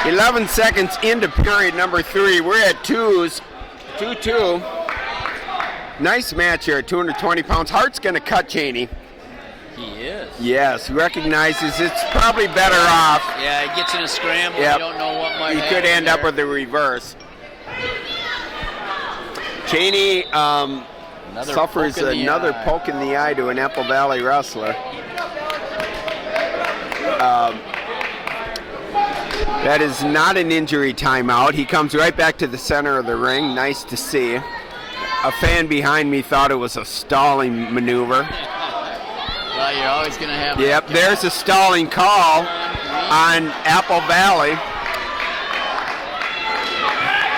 11 seconds into period number 3. We're at 2s. 2-2. Nice match here at 220 pounds. Hart's going to cut Cheney. He is. Yes, recognizes it's probably better off. Yeah, he gets in a scramble. Yep. You don't know what might He happen could end there. up with a reverse. Cheney suffers another poke in the eye to an Apple Valley wrestler. That is not an injury timeout. He comes right back to the center of the ring. Nice to see. A fan behind me thought it was a stalling maneuver. Well, you're always going to have. Yep, there's a stalling call on Apple Valley.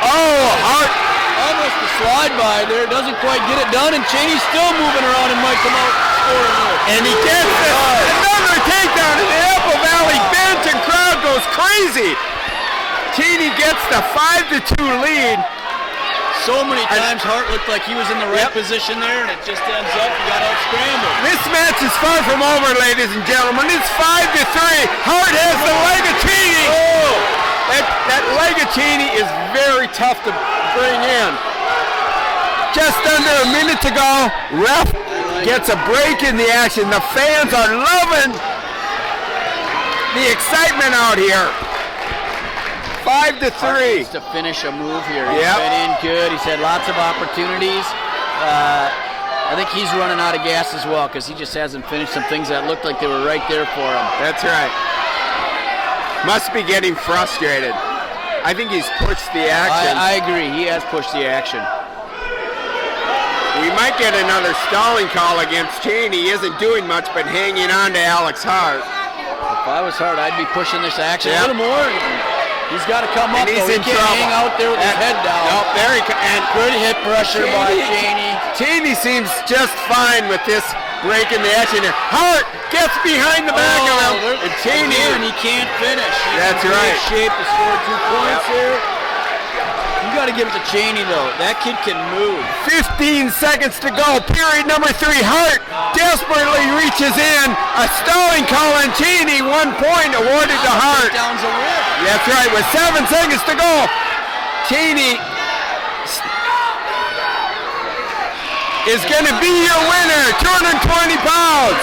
Oh, Hart. Almost a slide by there. Doesn't quite get it done, and Cheney's still moving around and might come out scoring there. And he gets another takedown, and the Apple Valley bench and crowd goes crazy. Cheney gets the 5-2 lead. So many times Hart looked like he was in the right position there, and it just ends up he got out scrambled. This match is far from over, ladies and gentlemen. It's 5-3. Hart has the leg of Cheney. Oh, that leg of Cheney is very tough to bring in. Just under a minute to go. Ref gets a break in the action. The fans are loving the excitement out here. 5-3. Hart needs to finish a move here. He's been in good. He's had lots of opportunities. I think he's running out of gas as well because he just hasn't finished some things that looked like they were right there for him. That's right. Must be getting frustrated. I think he's pushed the action. I agree. He has pushed the action. We might get another stalling call against Cheney. He isn't doing much but hanging on to Alex Hart. If I was Hart, I'd be pushing this action a little more. He's got to come up, he's though. He in can't trouble. hang out there with his head down. Nope, there he comes. And good hit pressure by Cheney. Cheney seems just fine with this break in the action here. Hart gets behind the back of him. And Cheney, and he can't finish. That's He's in right. great shape to score 2 points here. You got to give it to Cheney, though. That kid can move. 15 seconds to go. Period number 3. Hart desperately reaches in. A stalling call on Cheney. 1 point awarded to Hart. Takedown's a win. That's right. With 7 seconds to go, Cheney is going to be your winner. 220 pounds.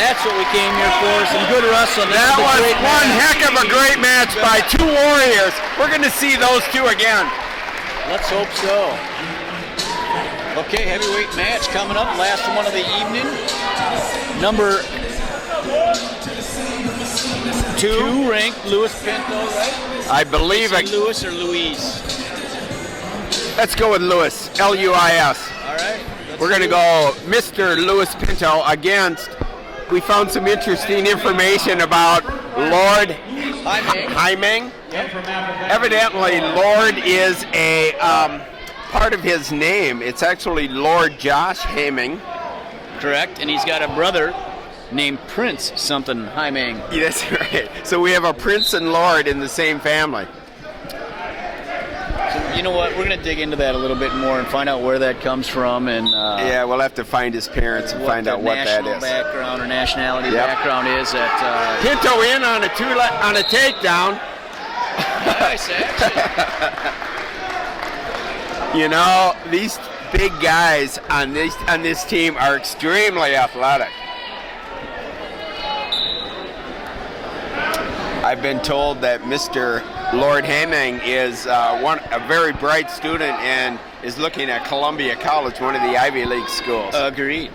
That's what we came here for. Some good wrestling. That was one heck of a great match by 2 warriors. We're going to see those 2 again. Let's hope so. Okay, heavyweight match coming up. Last one of the evening. Number 2 ranked Louis Pinto, right? I believe it. Louis or Louise? Let's go with Louis. L-U-I-S. All right. We're going to go Mr. Louis Pinto against. We found some interesting information about Lord Hyming. Evidently, Lord is a part of his name. It's actually Lord Josh Hyming. Correct, and he's got a brother named Prince something Hyming. That's right. So we have a prince and lord in the same family. So, you know what? We're going to dig into that a little bit more and find out where that comes from. And yeah, we'll have to find his parents and find out what that is. Background or nationality background is at Pinto in on a takedown. Nice action. You know, these big guys on this team are extremely athletic. I've been told that Mr. Lord Hemming is a very bright student and is looking at Columbia College, one of the Ivy League schools. Agreed.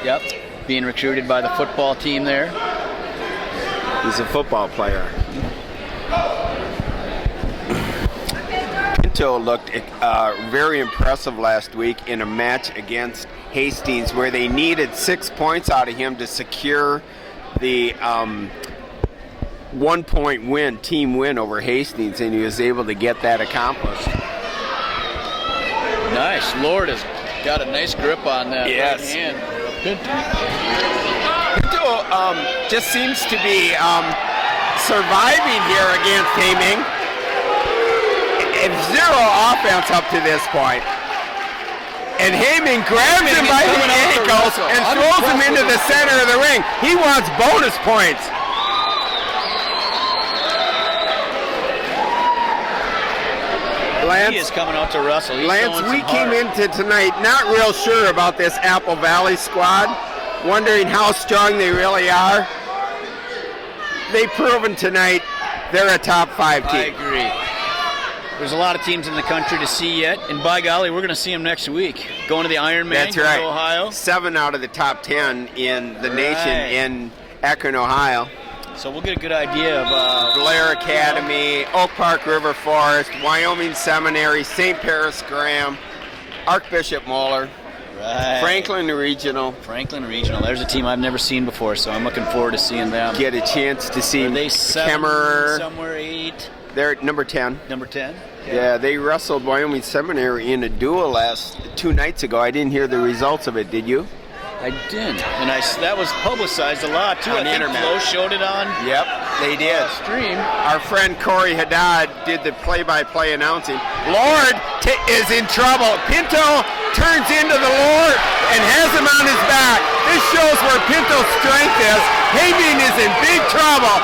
Yep. Being recruited by the football team there. He's a football player. Pinto looked very impressive last week in a match against Hastings where they needed 6 points out of him to secure the 1-point win, team win over Hastings, and he was able to get that accomplished. Nice. Lord has got a nice grip on that Yes. right hand. Pinto. Pinto just seems to be surviving here against Hemming. Zero offense up to this point. And Hemming grabs him by the ankles and throws him into the center of the ring. He wants bonus points. Lance, He is coming out to wrestle. He's Lance, showing we some came heart. into tonight not real sure about this Apple Valley squad, wondering how strong they really are. They've proven tonight they're a top 5 I team. agree. There's a lot of teams in the country to see yet, and by golly, we're going to see them next week. Going to the Ironman, That's going right. to Ohio. 7 out of the top 10 in the nation Right. in Akron, Ohio. So we'll get a good idea of Blair Academy, Oak Park River Forest, Wyoming Seminary, St. Paris Graham, Archbishop Moeller, right. Franklin Regional. Franklin Regional. There's a team I've never seen before, so I'm looking forward to seeing them. Get a chance to see Are they 7, Kemmer. somewhere 8, They're at number 10. number 10? Yeah, they wrestled Wyoming Seminary in a duel 2 nights ago. I didn't hear the results of it. Did you? I didn't, and that was publicized a lot too. On I think internet. Flo showed it on Yep, they did. stream. Our friend Corey Haddad did the play-by-play announcing. Lord is in trouble. Pinto turns into the Lord and has him on his back. This shows where Pinto's strength is. Hemming is in big trouble.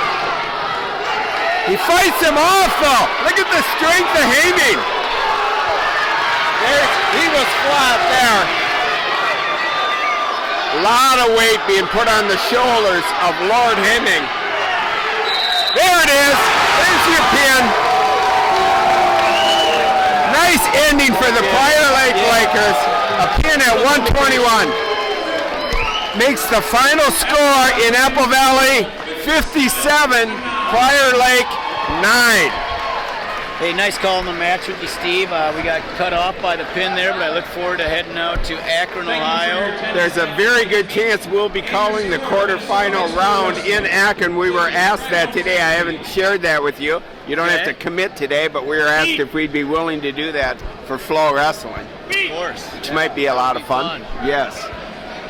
He fights him off, though. Look at the strength of Hemming. He was flat there. A lot of weight being put on the shoulders of Lord Hemming. There it is. There's your pin. Nice ending for the Prior Lake Lakers. A pin at 121. Makes the final score in Apple Valley 57, Prior Lake 9. Hey, nice call in the match with you, Steve. We got cut off by the pin there, but I look forward to heading out to Akron, Ohio. There's a very good chance we'll be calling the quarterfinal round in Akron. We were asked that today. I haven't shared that with you. You don't have to commit today, but we were asked if we'd be willing to do that for Flow Wrestling, Of course. which might be a lot of fun. Yes.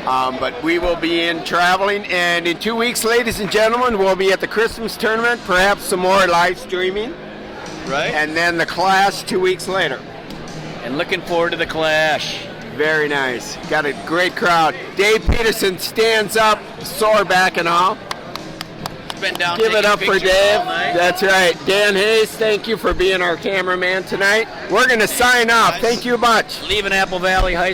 But we will be traveling, and in 2 weeks, ladies and gentlemen, we'll be at the Christmas tournament, perhaps some more live streaming, Right? and then the Clash 2 weeks later. And looking forward to the Clash. Very nice. Got a great crowd. Dave Peterson stands up, sore back and all. Been down Give it taking up for pictures Dave. all night. That's right. Dan Hayes, thank you for being our cameraman tonight. We're going to sign off. Thank you much. Leaving Apple Valley High School.